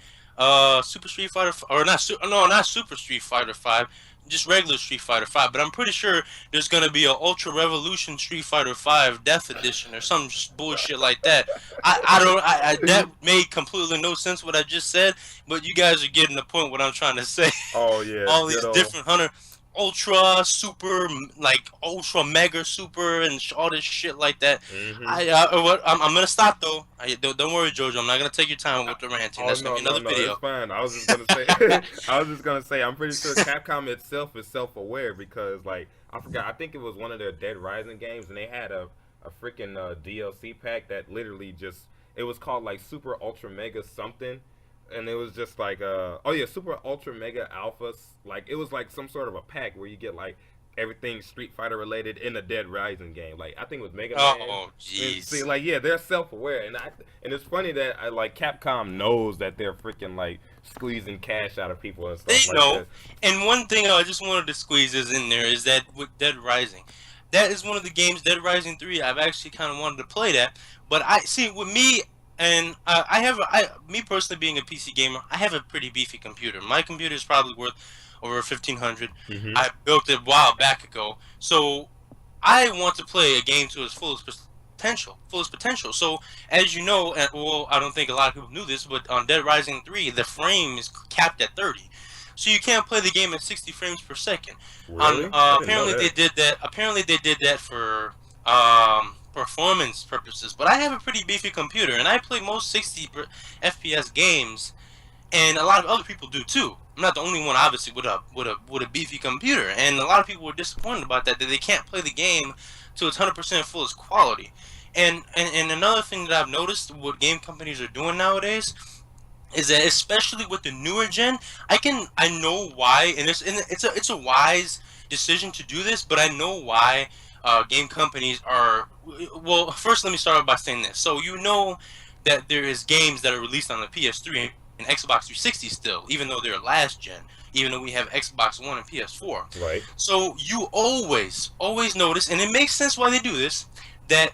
Super Street Fighter or not Super Street Fighter 5, just regular Street Fighter 5. But I'm pretty sure there's gonna be a Ultra Revolution Street Fighter 5 Death Edition or some bullshit like that. That made completely no sense what I just said, but you guys are getting the point what I'm trying to say. Oh yeah, All good these old. different ultra super, like ultra mega super and all this shit like that. Hmm. I'm gonna stop though. Don't worry, Jojo, I'm not gonna take your time with the ranting. Oh That's gonna no, be no, another no, it's video. fine. I was just gonna say, I was just gonna say, I'm pretty sure Capcom itself is self-aware because, like, I forgot, I think it was one of their Dead Rising games, and they had a freaking DLC pack that literally just, it was called like Super Ultra Mega something, and it was just like, oh yeah, Super Ultra Mega Alpha, like it was like some sort of a pack where you get like everything Street Fighter related in a Dead Rising game. Like I think it was Mega Man. Oh And see, jeez. like yeah, they're self-aware, and it's funny that like Capcom knows that they're freaking like squeezing cash out of people and They stuff like know. this. And one thing I just wanted to squeeze is in there is that with Dead Rising. That is one of the games, Dead Rising 3, I've actually kind of wanted to play that. But I see with me, and me personally being a PC gamer, I have a pretty beefy computer. My computer is probably worth over 1,500. Hmm. I built it a while back ago. So I want to play a game to its fullest potential. Fullest potential. So, as you know, well, I don't think a lot of people knew this, but on Dead Rising 3, the frame is capped at 30. So you can't play the game at 60 frames per second. On Really? I didn't know apparently they that. did that. Apparently they did that for performance purposes. But I have a pretty beefy computer, and I play most 60 FPS games, and a lot of other people do too. I'm not the only one, obviously, with a beefy computer, and a lot of people were disappointed about that they can't play the game to its 100% fullest quality. And another thing that I've noticed what game companies are doing nowadays is that especially with the newer gen, I know why, and it's a wise decision to do this, but I know why game companies are. Well, first let me start by saying this. So you know that there is games that are released on the PS3 and Xbox 360 still, even though they're last gen, even though we have Xbox One and PS4. Right. So you always notice, and it makes sense why they do this, that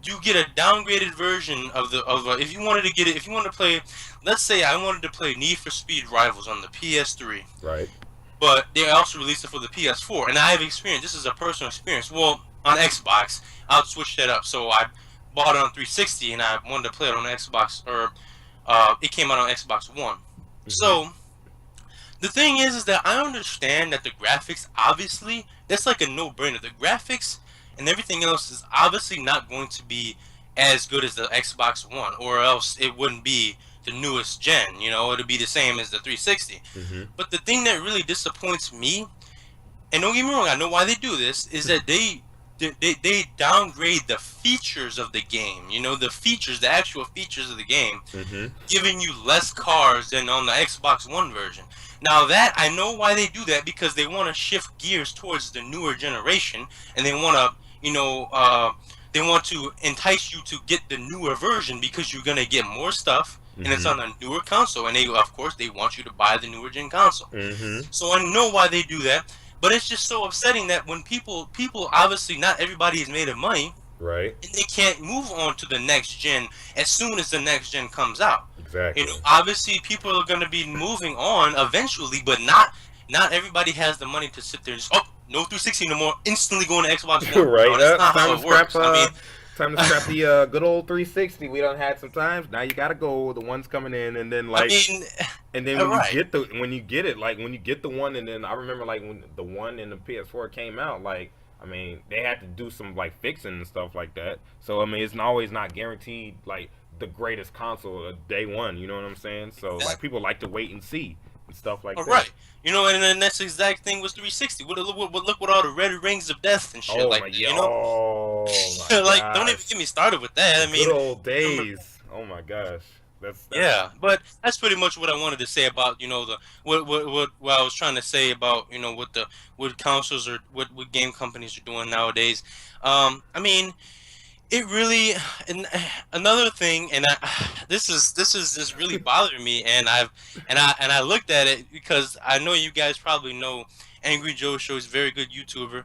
you get a downgraded version if you wanted to get it, if you want to play, let's say I wanted to play Need for Speed Rivals on the PS3, Right. but they also released it for the PS4, and I have experience. This is a personal experience. Well, on Xbox, I'll switch that up. So I bought it on 360, and I wanted to play it on Xbox, or it came out on Xbox One. Hmm. So the thing is that I understand that the graphics, obviously, that's like a no-brainer. The graphics and everything else is obviously not going to be as good as the Xbox One, or else it wouldn't be the newest gen. You know, it'd be the same as the 360. Mm-hmm. But the thing that really disappoints me, and don't get me wrong, I know why they do this, is that they downgrade the features of the game. You know, the features, the actual features of the game, Mm-hmm. giving you less cars than on the Xbox One version. Now that I know why they do that, because they want to shift gears towards the newer generation, and they want to, they want to entice you to get the newer version because you're gonna get more stuff, and it's on a newer console, and they, of course, they want you to buy the newer gen console. Mm-hmm. So I know why they do that, but it's just so upsetting that when people obviously, not everybody is made of money, Right. and they can't move on to the next gen as soon as the next gen comes out. Exactly. You know, obviously people are going to be moving on eventually, but not everybody has the money to sit there and just, oh, no 360 no more, instantly going to Xbox One. Right. No, that's not how Time it to scrap. works. I mean, Time to scrap the good old 360. We done had some times. Now you gotta go. The one's coming in, and then like, and then when right. you get it, like when you get the one, and then I remember like when the one in the PS4 came out, like I mean they had to do some like fixing and stuff like that. So I mean it's always not guaranteed like the greatest console day one. You know what I'm saying? So like people like to wait and see and stuff like that. Right. You know, and then that's the exact thing with 360. Look what all the red rings of death and shit like that, you know? Oh my Like, gosh. don't even get me started with that. I mean, good old days. Oh my gosh. That's yeah, but that's pretty much what I wanted to say about, you know, the what I was trying to say about, you know, what consoles or what game companies are doing nowadays. I mean, it really, and another thing, and this is just really bothering me, and I looked at it because I know you guys probably know Angry Joe Show is a very good YouTuber.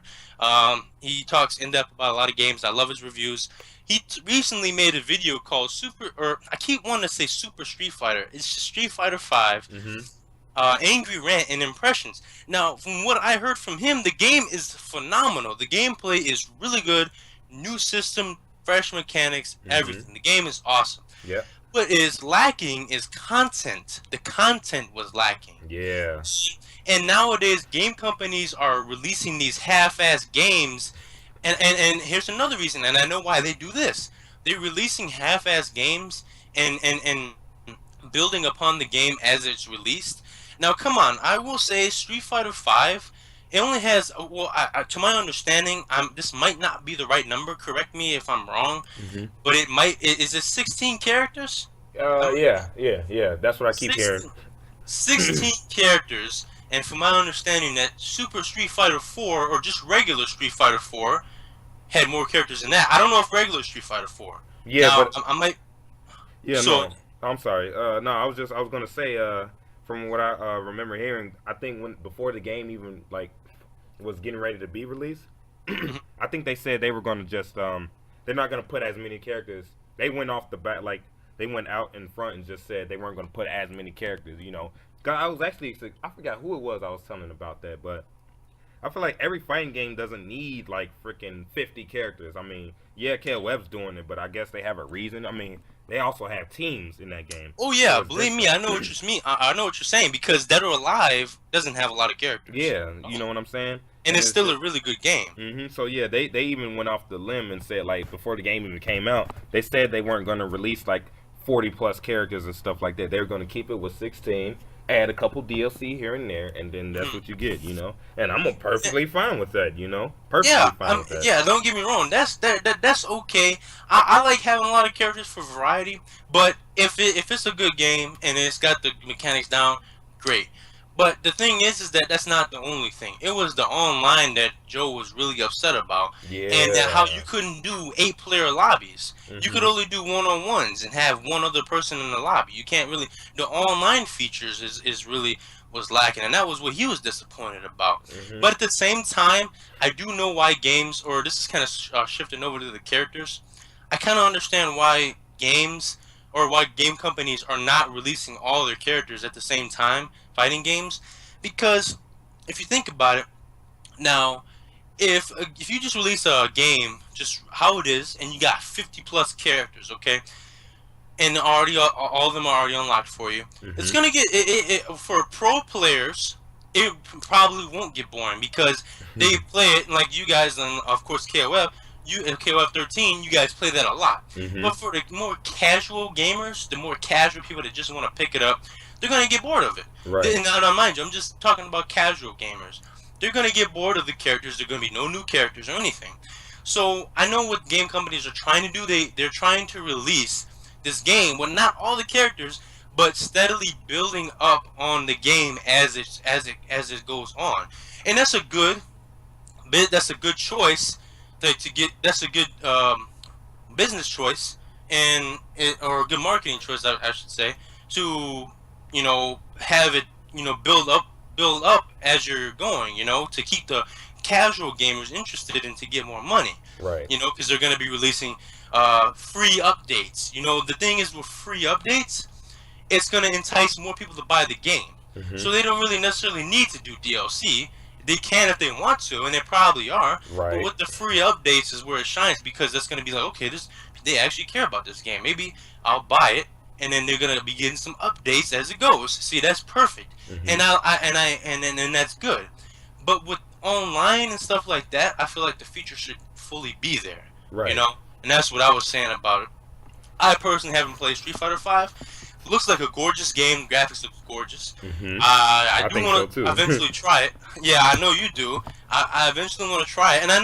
He talks in depth about a lot of games. I love his reviews. He recently made a video called I keep wanting to say Super Street Fighter. It's Street Fighter 5. Angry Rant and Impressions. Now, from what I heard from him, the game is phenomenal. The gameplay is really good. New system, fresh mechanics, everything. The game is awesome. Yeah. What is lacking is content. The content was lacking. Yeah. And nowadays, game companies are releasing these half-ass games. And here's another reason, and I know why they do this. They're releasing half-ass games and building upon the game as it's released. Now, come on, I will say Street Fighter 5, it only has, well, to my understanding, this might not be the right number. Correct me if I'm wrong, but it might. Is it 16 characters? Yeah. That's what I keep hearing. 16 characters, and from my understanding, that Super Street Fighter 4 or just regular Street Fighter 4 had more characters than that. I don't know if regular Street Fighter 4. Yeah, now, but I might. yeah, So, no, I'm sorry. No, I was gonna say, from what I remember hearing, I think before the game even like was getting ready to be released, I think they said they were gonna just they're not gonna put as many characters. They went off the bat, like they went out in front and just said they weren't gonna put as many characters. You know, 'cause I was actually, I forgot who it was I was telling about that, but I feel like every fighting game doesn't need like freaking 50 characters. I mean, yeah, KOF's doing it, but I guess they have a reason. I mean, they also have teams in that game. oh yeah, So it's believe me, I know what you mean. I know what you're saying, because Dead or Alive doesn't have a lot of characters. Yeah, you know what I'm saying? And it's still a really good game. So yeah, they even went off the limb and said, like, before the game even came out, they said they weren't going to release like 40 plus characters and stuff like that. They were going to keep it with 16, add a couple DLC here and there, and then that's what you get, you know. And I'm perfectly fine with that, you know. Perfectly fine with that. Yeah, don't get me wrong. That's okay. I like having a lot of characters for variety, but if it's a good game and it's got the mechanics down, great. But the thing is that that's not the only thing. It was the online that Joe was really upset about. Yeah. And that how you couldn't do 8-player lobbies. You could only do one-on-ones and have one other person in the lobby. You can't really... The online features is really was lacking, and that was what he was disappointed about. But at the same time, I do know why games, or this is kind of shifting over to the characters, I kind of understand why games, or why game companies are not releasing all their characters at the same time, fighting games, because if you think about it, now, if you just release a game just how it is, and you got 50 plus characters, okay, and already all of them are already unlocked for you, it's gonna get for pro players. It probably won't get boring because they play it like you guys, and of course KOF. you in KOF 13, you guys play that a lot. Hmm. But for the more casual gamers, the more casual people that just want to pick it up, they're gonna get bored of it. Right. Now, mind you, I'm just talking about casual gamers. They're gonna get bored of the characters. There's gonna be no new characters or anything. So I know what game companies are trying to do. They're trying to release this game with not all the characters, but steadily building up on the game as it goes on, and that's a good bit. That's a good choice to get. That's a good business choice or a good marketing choice, I should say, to have it build up as you're going, to keep the casual gamers interested and to get more money, Right. because they're going to be releasing free updates. The thing is with free updates, it's going to entice more people to buy the game. Hmm. So they don't really necessarily need to do DLC. They can if they want to, and they probably are. Right. But with the free updates is where it shines, because that's going to be like, okay, they actually care about this game. Maybe I'll buy it, and then they're going to be getting some updates as it goes. See, that's perfect, Hmm. and that's good. But with online and stuff like that, I feel like the feature should fully be there. Right. And that's what I was saying about it. I personally haven't played Street Fighter V. Looks like a gorgeous game. Graphics look gorgeous. Hmm. I do think want so, to too. eventually try it. Yeah, I know you do. I eventually want to try it, and I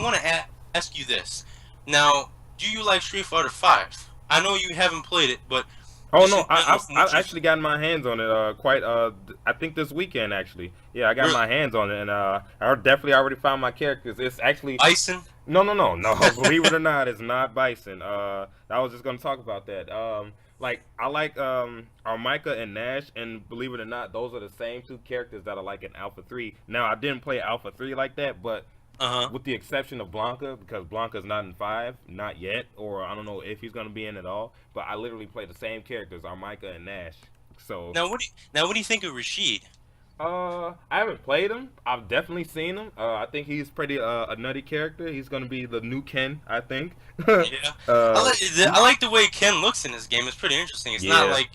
want to ask you this. Now, do you like Street Fighter V? I know you haven't played it, but Oh just no, in general, from what I've actually gotten my hands on it quite I think this weekend actually. Yeah, I got really, my hands on it, and I definitely already found my characters. It's actually Bison. no. Believe it or not, it's not Bison. I was just gonna talk about that. Like I like Armika and Nash, and believe it or not, those are the same two characters that I like in Alpha 3. Now I didn't play Alpha 3 like that, but Uh huh. with the exception of Blanca, because Blanca's not in 5, not yet, or I don't know if he's gonna be in at all. But I literally play the same characters, Armika and Nash. So Now what do you think of Rashid? I haven't played him. I've definitely seen him. I think he's pretty a nutty character. He's gonna be the new Ken, I think. Yeah, uh, I like the way Ken looks in this game. It's pretty interesting. It's not yeah, like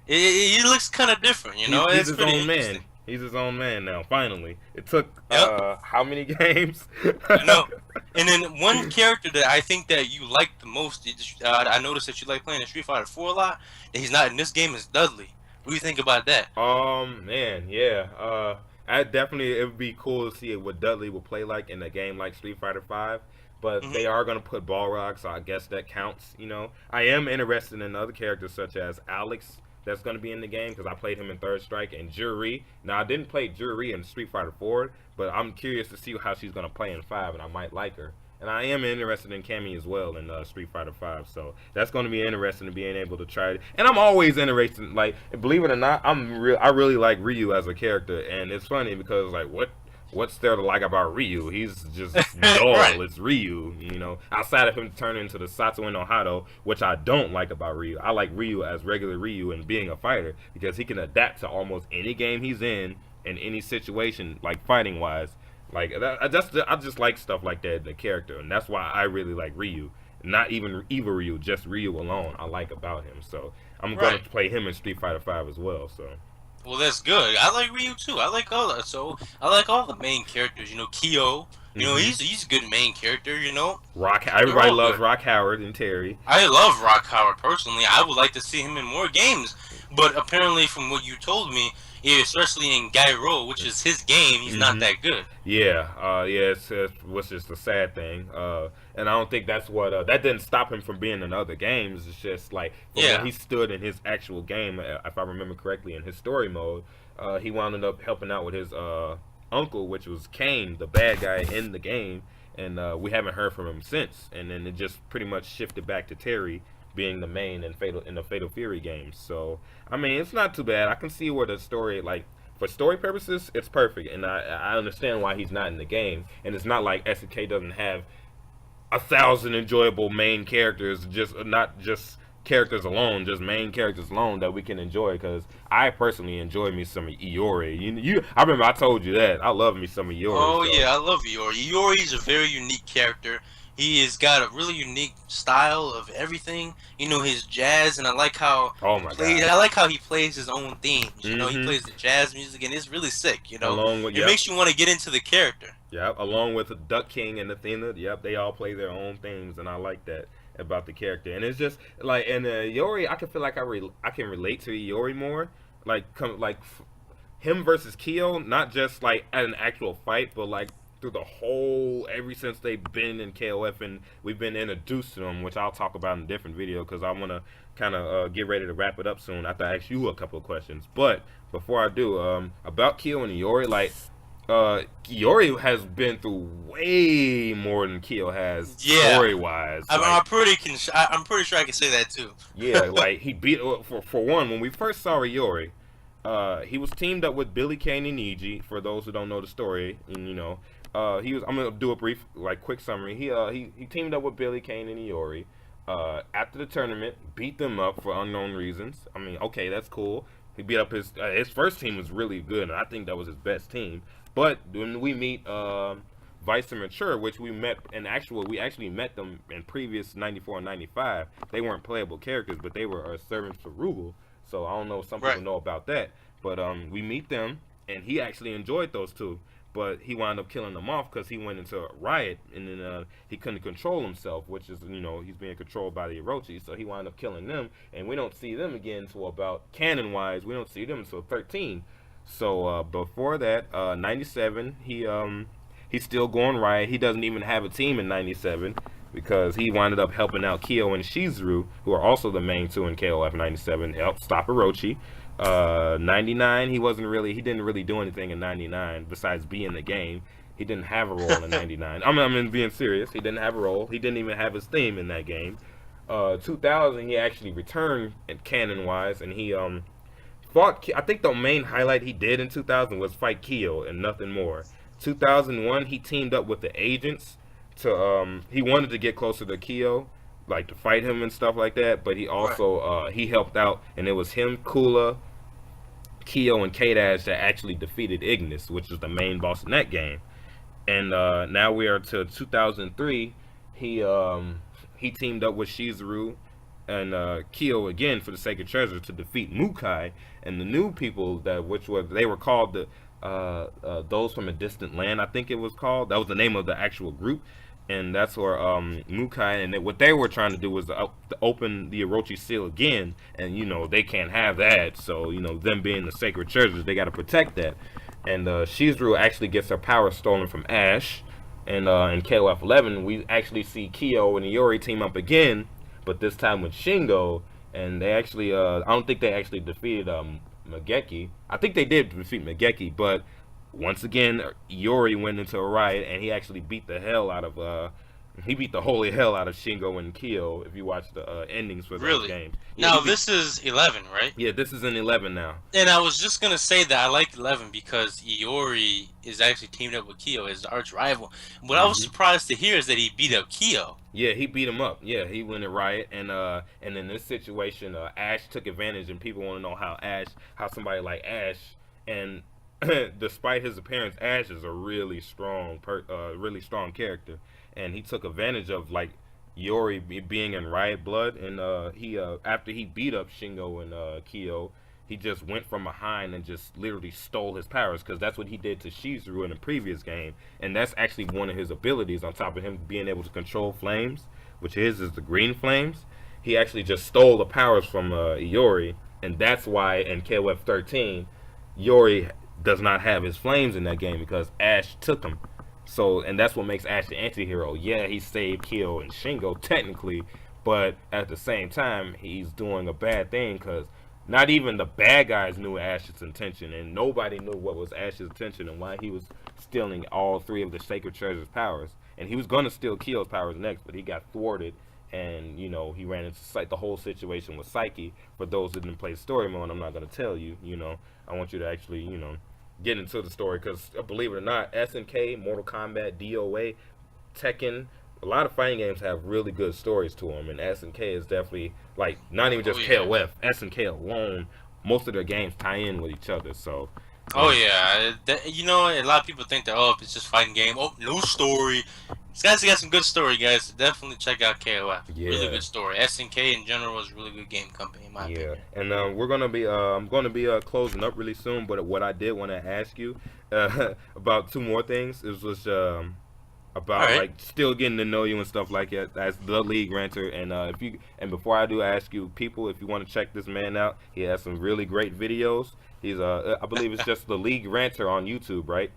he looks kind of different. he's It's his pretty own man. interesting. He's his own man now. Finally, it took Yep. how many games? I know. And then one character that I think that you like the most, I noticed that you like playing in Street Fighter 4 a lot, and he's not in this game, is Dudley. What do you think about that? Man, yeah. I definitely it would be cool to see what Dudley would play like in a game like Street Fighter 5. But Hmm. they are gonna put Balrog, so I guess that counts. I am interested in other characters such as Alex that's gonna be in the game because I played him in Third Strike and Juri. Now I didn't play Juri in Street Fighter 4, but I'm curious to see how she's gonna play in 5, and I might like her. And I am interested in Cammy as well in Street Fighter 5, so that's going to be interesting to being able to try it. And I'm always interested, like believe it or not, I really like Ryu as a character, and it's funny because like what's there to like about Ryu? He's just Right. dull. It's Ryu. Outside of him turning into the Satsuo no Hado, which I don't like about Ryu. I like Ryu as regular Ryu and being a fighter because he can adapt to almost any game he's in any situation, like fighting wise. Like I just like stuff like that in the character, and that's why I really like Ryu. Not even Evil Ryu, just Ryu alone. I like about him, so I'm gonna Right. play him in Street Fighter 5 as well. So Well, that's good. I like Ryu too. I like all that. So I like all the main characters. Kyo. hmm He's a good main character. Rock, They're everybody all loves good. Rock Howard and Terry. I love Rock Howard personally. I would like to see him in more games, but apparently, from what you told me, especially in Gyro, which is his game, he's not hmm that good. Yeah, yeah, which is the sad thing. And I don't think that's what that didn't stop him from being in other games. It's just like from when Yeah. he stood in his actual game, if I remember correctly, in his story mode, he wound up helping out with his uncle, which was Kane, the bad guy in the game, and we haven't heard from him since. And then it just pretty much shifted back to Terry being the main in the Fatal Fury games. So I mean, it's not too bad. I can see where the story like for story purposes, it's perfect, and I understand why he's not in the game. And it's not like SNK doesn't have 1,000 enjoyable main characters, just not just characters alone, just main characters alone that we can enjoy. Because I personally enjoy me some Iori. I remember I told you that I love me some Iori. Oh So yeah, I love Iori. Iori is a very unique character. He has got a really unique style of everything. You know, his jazz, and I like how Oh he my plays. god. I like how he plays his own themes. You know, he Mm-hmm. plays the jazz music, and it's really sick. You know, Along with it makes you want to get into the character. yep, along with Duck King and Athena, yep, they all play their own themes, and I like that about the character. And it's just like, and Iori, I can feel like I can relate to Iori more, like him versus Kyo, not just like at an actual fight, but like through the whole ever since they've been in KOF and we've been introduced to them, which I'll talk about in a different video because I want to kind of get ready to wrap it up soon after I ask you a couple of questions. But before I do, about Kyo and Iori, like Iori has been through way more than Kyo has Yeah, story wise. I'm, Like I'm pretty. I'm pretty sure I can say that too. yeah, like he beat for one when we first saw Iori. He was teamed up with Billy Kane and Niji. For those who don't know the story, and he was. I'm gonna do a brief, like, quick summary. He teamed up with Billy Kane and Iori. After the tournament, beat them up for unknown reasons. I mean, okay, that's cool. He beat up his first team was really good, and I think that was his best team. But when we meet Vice and Mature, which we actually met them in previous 94 and 95. They weren't playable characters, but they were servants for Rugal. So I don't know if some Right. people know about that. But we meet them, and he actually enjoyed those two. But he wound up killing them off because he went into a riot, and then he couldn't control himself, which is, he's being controlled by the Orochi. So he wound up killing them, and we don't see them again until about canon-wise. We don't see them until 13. So before that, 97, he's still going riot. He doesn't even have a team in 97 because he wound up helping out Kyo and Shizuru, who are also the main two in KOF 97, help stop Orochi. 99, he didn't really do anything in 99 besides be in the game. He didn't have a role in 99. I'm being serious. He didn't have a role. He didn't even have his theme in that game. 2000, he actually returned canon wise, and he fought. I think the main highlight he did in 2000 was fight Kyo and nothing more. 2001, he teamed up with the agents to he wanted to get closer to Kyo, like to fight him and stuff like that. But he Right. also he helped out, and it was him, Kula, Kyo, and K-Dash that actually defeated Ignis, which is the main boss in that game. And now we are to 2003. He teamed up with Shizuru and Kyo again for the Sacred Treasure to defeat Mukai and the new people they were called the those from a distant land. I think it was called. That was the name of the actual group, and that's where Mukai what they were trying to do was to open the Orochi seal again, and they can't have that. So them being the Sacred Treasures, they got to protect that. And Shizuru actually gets her power stolen from Ash. And in KOF 11, we actually see Kyo and Iori team up again, but this time with Shingo. And they actually, I don't think they actually defeated Mageki. I think they did defeat Mageki, but once again, Iori went into a riot, and he actually beat the hell out of he beat the holy hell out of Shingo and Kyo. If you watch the endings for those Really. games, Now this is 11, right? yeah, this is in 11 now. And I was just gonna say that I like 11 because Iori is actually teamed up with Kyo as the arch rival. What I was surprised to hear is that he beat up Kyo. Yeah, he beat him up. Yeah, he went in riot, and in this situation, Ash took advantage, and people want to know how somebody like Ash, and despite his appearance, Ash is a really strong character, and he took advantage of like Yori being in riot blood, and he after he beat up Shingo and Kyo, he just went from behind and just literally stole his powers, because that's what he did to Shizuru in the previous game, and that's actually one of his abilities. On top of him being able to control flames, which is the green flames, he actually just stole the powers from Iori, and that's why in KOF 13, Iori does not have his flames in that game because Ash took them. So, and that's what makes Ash the anti-hero. Yeah, he saved Kyo and Shingo technically, but at the same time, he's doing a bad thing because not even the bad guys knew Ash's intention, and nobody knew what was Ash's intention and why he was stealing all three of the Sacred Treasure's powers. And he was going to steal Kyo's powers next, but he got thwarted, and he ran into the whole situation with Psyche. For those that didn't play story mode, I'm not going to tell you. I want you to actually, get into the story, because believe it or not, SNK, Mortal Kombat, DOA, Tekken, a lot of fighting games have really good stories to them, and SNK is definitely, like, not even just KOF, SNK alone, most of their games tie in with each other. So Oh yeah, a lot of people think that if it's just fighting game, no story. This guy's got some good story, guys. Definitely check out KOF. Really Yeah. good story. SNK in general is a really good game company, in my Yeah, opinion. and we're gonna be I'm gonna be closing up really soon. But what I did want to ask you about two more things is was All about right. like still getting to know you and stuff like that as the league ranter. And if you and before I do ask you, people, if you want to check this man out, he has some really great videos. He's I believe it's just the League Ranter on YouTube, right?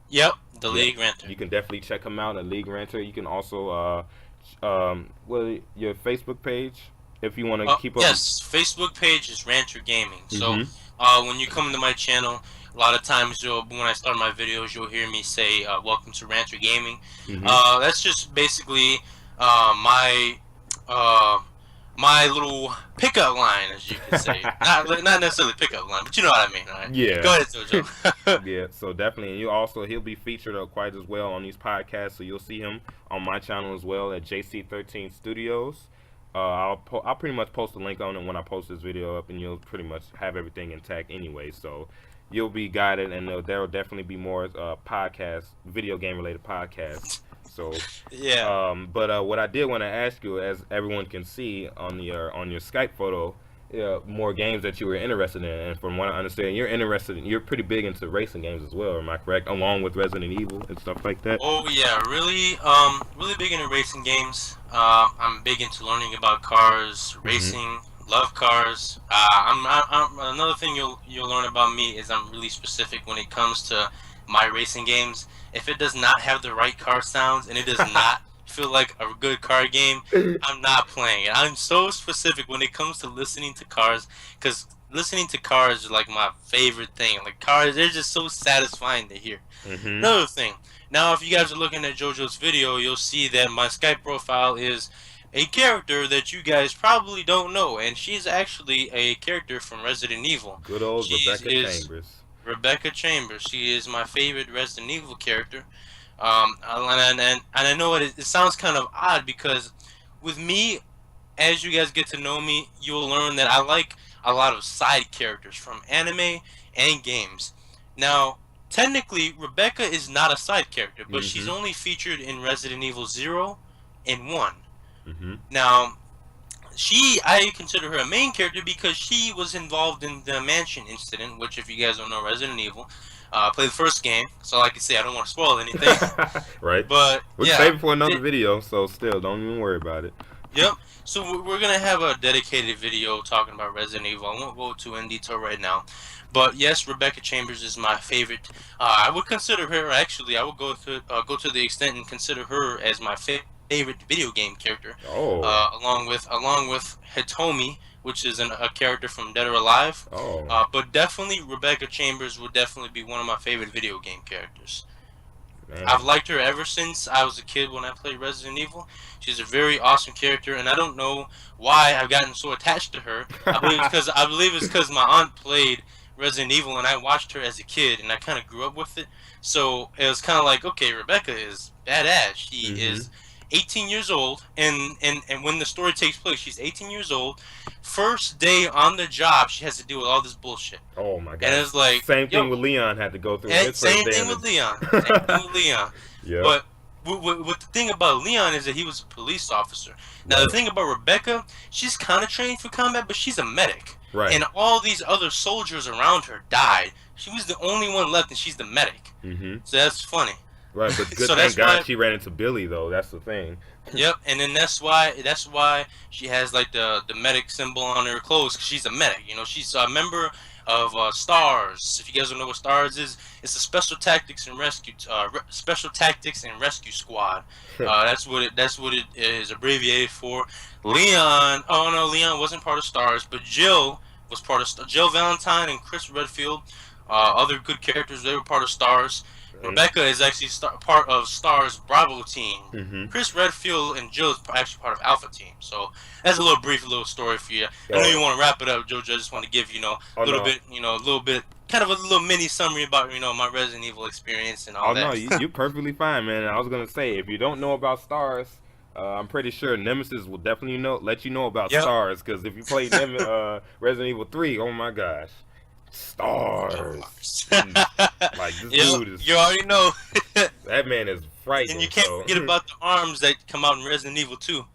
Yep, the Yeah, League Ranter. you can definitely check him out at League Ranter. You can also well, your Facebook page if you want to keep up. Yes, Facebook page is Rancher Gaming. So, Mm-hmm. when you come to my channel, a lot of times when I start my videos, you'll hear me say, "Welcome to Rancher Gaming." Mm-hmm. That's just basically my uh, my little pickup line, as you could say. Not necessarily pickup line, but you know what I mean, all right? Yeah. Go ahead, Jojo. Yeah, so definitely, and you also he'll be featured quite as well on these podcasts. So you'll see him on my channel as well at JC13 Studios. I'll pretty much post a link on it when I post this video up, and you'll pretty much have everything intact anyway. So you'll be guided, and there'll definitely be more podcasts, video game related podcasts. So, Yeah. but what I did want to ask you, as everyone can see on your Skype photo, more games that you were interested in, and from what I understand, you're pretty big into racing games as well. Am I correct? Along with Resident Evil and stuff like that. Oh yeah, really, really big into racing games. I'm big into learning about cars, Mm-hmm. racing. Love cars. Another thing you'll learn about me is I'm really specific when it comes to my racing games. If it does not have the right car sounds and it does not feel like a good car game, I'm not playing it. I'm so specific when it comes to listening to cars, because listening to cars is like my favorite thing. Like cars, they're just so satisfying to hear. Mm-hmm. Another thing. Now, if you guys are looking at JoJo's video, you'll see that my Skype profile is a character that you guys probably don't know, and she's actually a character from Resident Evil. Good old She Rebecca is Chambers. Rebecca Chambers. She is my favorite Resident Evil character. And I know it sounds kind of odd because with me, as you guys get to know me, you'll learn that I like a lot of side characters from anime and games. Now, technically, Rebecca is not a side character, but she's Mm-hmm. only featured in Resident Evil 0 and 1. Mm-hmm. Now, I consider her a main character because she was involved in the mansion incident, which, if you guys don't know Resident Evil, play the first game. So, like I say, I don't want to spoil anything. Right. But We'll yeah, save it for another video, so still don't even worry about it. yep. So we're gonna have a dedicated video talking about Resident Evil. I won't go too in detail right now, but yes, Rebecca Chambers is my favorite. I would consider her actually. I would go to the extent and consider her as my favorite video game character, Oh. along with Hitomi, which is a character from Dead or Alive. Oh. But definitely Rebecca Chambers would definitely be one of my favorite video game characters. Man. I've liked her ever since I was a kid when I played Resident Evil. She's a very awesome character, and I don't know why I've gotten so attached to her. I believe it's because my aunt played Resident Evil, and I watched her as a kid, and I kind of grew up with it. So it was kind of like, okay, Rebecca is badass. She Mm-hmm. is 18 years old, and when the story takes place, she's 18 years old. First day on the job, she has to deal with all this bullshit. Oh my God. And it's like, Same thing yo, with Leon had to go through. and His same first day thing in with the- Leon. Same thing with Leon. Yeah. But what the thing about Leon is that he was a police officer. Now Right. the thing about Rebecca, she's kind of trained for combat, but she's a medic. Right. And all these other soldiers around her died. She was the only one left, and she's the medic. Mm-hmm. So that's funny. Right, but good So thank that's God why- she ran into Billy though. That's the thing. Yep, and then that's why she has like the medic symbol on her clothes, 'cause she's a medic. You know, she's a member of STARS. If you guys don't know what STARS is, it's a special tactics and rescue squad. That's what it is abbreviated for. Leon, oh no, Leon wasn't part of STARS, but Jill was part of Jill Valentine and Chris Redfield. Other good characters, they were part of STARS. Rebecca is actually part of STAR's Bravo team. Mm-hmm. Chris Redfield and Jill is actually part of Alpha team. So that's a little brief little story for you. I know you want to wrap it up, Jojo. I just want to give a little bit, kind of a little mini summary about my Resident Evil experience and all Oh that. no, you're perfectly fine, man. I was gonna say if you don't know about Stars, I'm pretty sure Nemesis will definitely let you know about Yep. Stars, because if you play Resident Evil 3, oh my gosh, Stars. Like this Yo, dude is you already know. that man is And you frightening. can't So forget about the arms that come out in Resident Evil 2.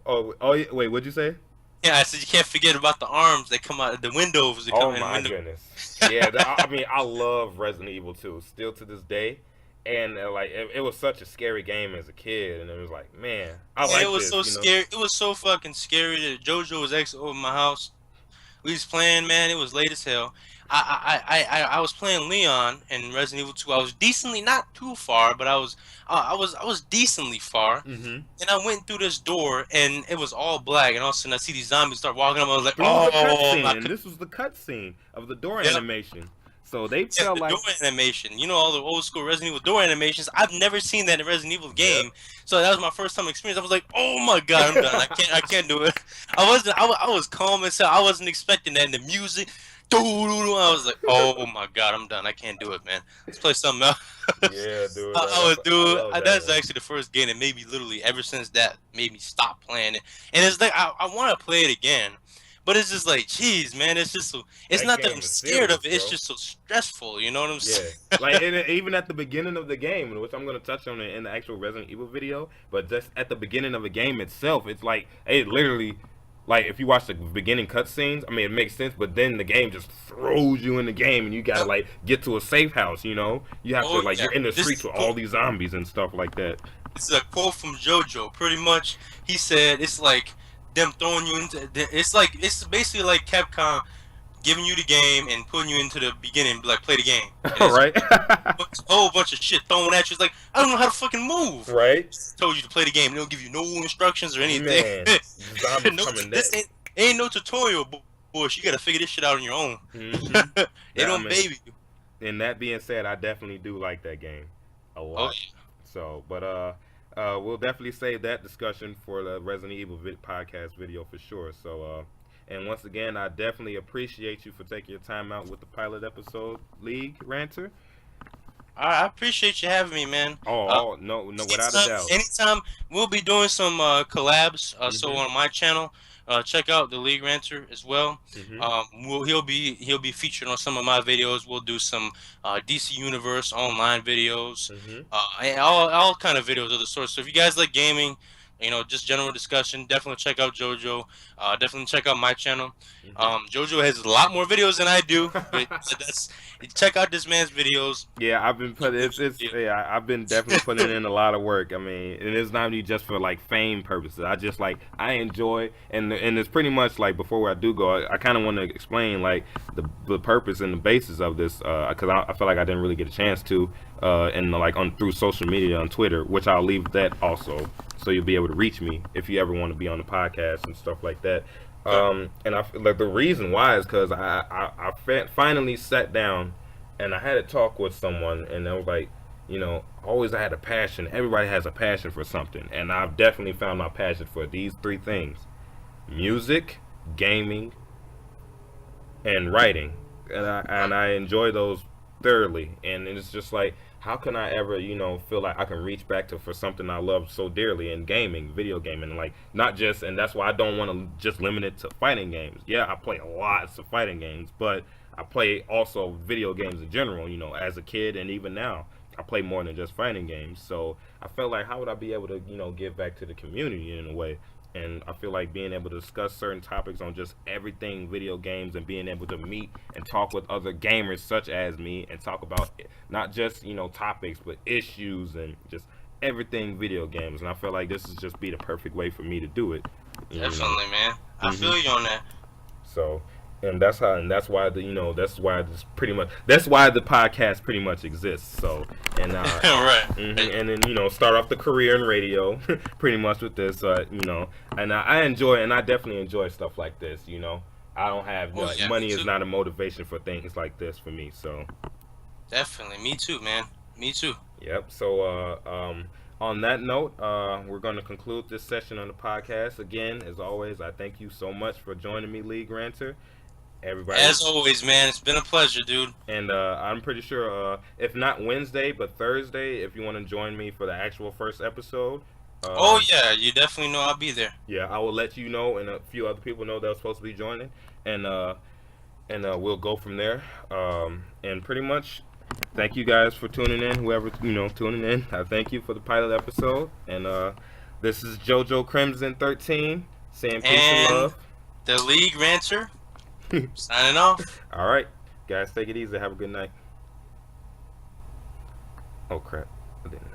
oh yeah, wait, what'd you say? Yeah, I said you can't forget about the arms that come out, the windows that Oh come in my window. goodness. Yeah, I mean, I love Resident Evil 2 still to this day. And like it was such a scary game as a kid, and it was like, man, I And it like was this, so you know. scary. It was so fucking scary that JoJo was actually over my house. We was playing, man. It was late as hell. I was playing Leon in Resident Evil 2. I was decently not too far, but I was decently far. Mm-hmm. And I went through this door, and it was all black. And all of a sudden, I see these zombies start walking up. I was like, Through the oh my cutscene, and this was the cutscene of the door god. animation. So they Yeah, felt the like, door animation. You know all the old school Resident Evil door animations. I've never seen that in a Resident Evil yep. game, so that was my first time experience. I was like, "Oh my god, I'm done. I can't do it." I was calm as hell. I wasn't expecting that in the music. Doo-doo-doo. I was like, "Oh my god, I'm done. I can't do it, man. Let's play something else." Yeah, dude. I was I dude. love that That's one. actually the first game that made me literally ever since that made me stop playing it. And it's like I want to play it again. But it's just like, geez, man, it's just so. It's That not that game I'm is scared of serious, it. It's bro. just so stressful. You know what I'm Yeah, saying? like and even at the beginning of the game, which I'm gonna touch on it in the actual Resident Evil video, but just at the beginning of the game itself, it's like it literally, like if you watch the beginning cutscenes, I mean it makes sense, but then the game just throws you in the game, and you gotta like get to a safe house. You know, you have to Oh like yeah, you're in the this streets is with cool. all these zombies and stuff like that. This is a quote from JoJo. Pretty much, he said it's like them throwing you into. It's basically like Capcom giving you the game and putting you into the beginning, like play the game, and All it's right, a whole bunch of shit thrown at you. It's like I don't know how to fucking move. right, Just told you to play the game. They don't give you no instructions or anything. man. Zombies No, coming this that. ain't no tutorial, boy. You gotta figure this shit out on your own. Mm-hmm. They I don't mean, baby you. and that being said, I definitely do like that game a Oh lot. So, but we'll definitely save that discussion for the Resident Evil podcast video for sure. So, and once again, I definitely appreciate you for taking your time out with the pilot episode, League Ranter. I appreciate you having me, man. Oh, no, without a doubt. Anytime we'll be doing some collabs. So Mhm, on my channel, check out the League Ranter as well. mhm, He'll be featured on some of my videos. We'll do some DC Universe online videos, mhm, and all kind of videos of the sort. So if you guys like gaming, you know, just general discussion, definitely check out JoJo. Definitely check out my channel. mhm. JoJo has a lot more videos than I do, but that's check out this man's videos. Yeah, I've been putting yeah, I've been definitely putting in a lot of work. I mean, and it's not even just for like fame purposes. I just like I enjoy, and it's pretty much like before I do go, I kind of want to explain like the purpose and the basis of this because I feel like I didn't really get a chance to and like on through social media on Twitter, which I'll leave that also, so you'll be able to reach me if you ever want to be on the podcast and stuff like that. And I like the reason why is because finally sat down and I had a talk with someone, and I was like, you know, always I had a passion. Everybody has a passion for something, and I've definitely found my passion for these three things: music, gaming, and writing. And I enjoy those thoroughly. And it's just like, how can I ever, you know, feel like I can reach back to for something I love so dearly in gaming, video gaming, like not just, and that's why I don't want to just limit it to fighting games. Yeah, I play lots of fighting games, but I play also video games in general, you know, as a kid and even now. I play more than just fighting games. So I felt like how would I be able to, you know, give back to the community in a way? And I feel like being able to discuss certain topics on just everything video games and being able to meet and talk with other gamers such as me and talk about not just, you know, topics but issues and just everything video games. And I feel like this is just be the perfect way for me to do it. You know? Definitely, man. I Mhm. feel you on that. So, and that's why the, you know, that's why this pretty much, that's why the podcast pretty much exists. So, and Right. and then, you know, start off the career in radio pretty much with this, you know, and I enjoy, and I definitely enjoy stuff like this. You know, I don't have Oh like, yeah, money me is too. not a motivation for things like this for me. So, Definitely, me too, man. Me too. yep. So, on that note, we're going to conclude this session on the podcast. Again, as always, I thank you so much for joining me, League Ranter. Everybody. As always, man, it's been a pleasure, dude. And I'm pretty sure, if not Wednesday, but Thursday, if you want to join me for the actual first episode. Oh yeah, you definitely know I'll be there. Yeah, I will let you know, and a few other people know they're supposed to be joining. And and we'll go from there. And pretty much, thank you guys for tuning in. Whoever tuning in, I thank you for the pilot episode. And this is JoJo Crimson 13 saying peace and love. The League Ranter signing off. All right, guys, take it easy. Have a good night. Oh crap! I didn't.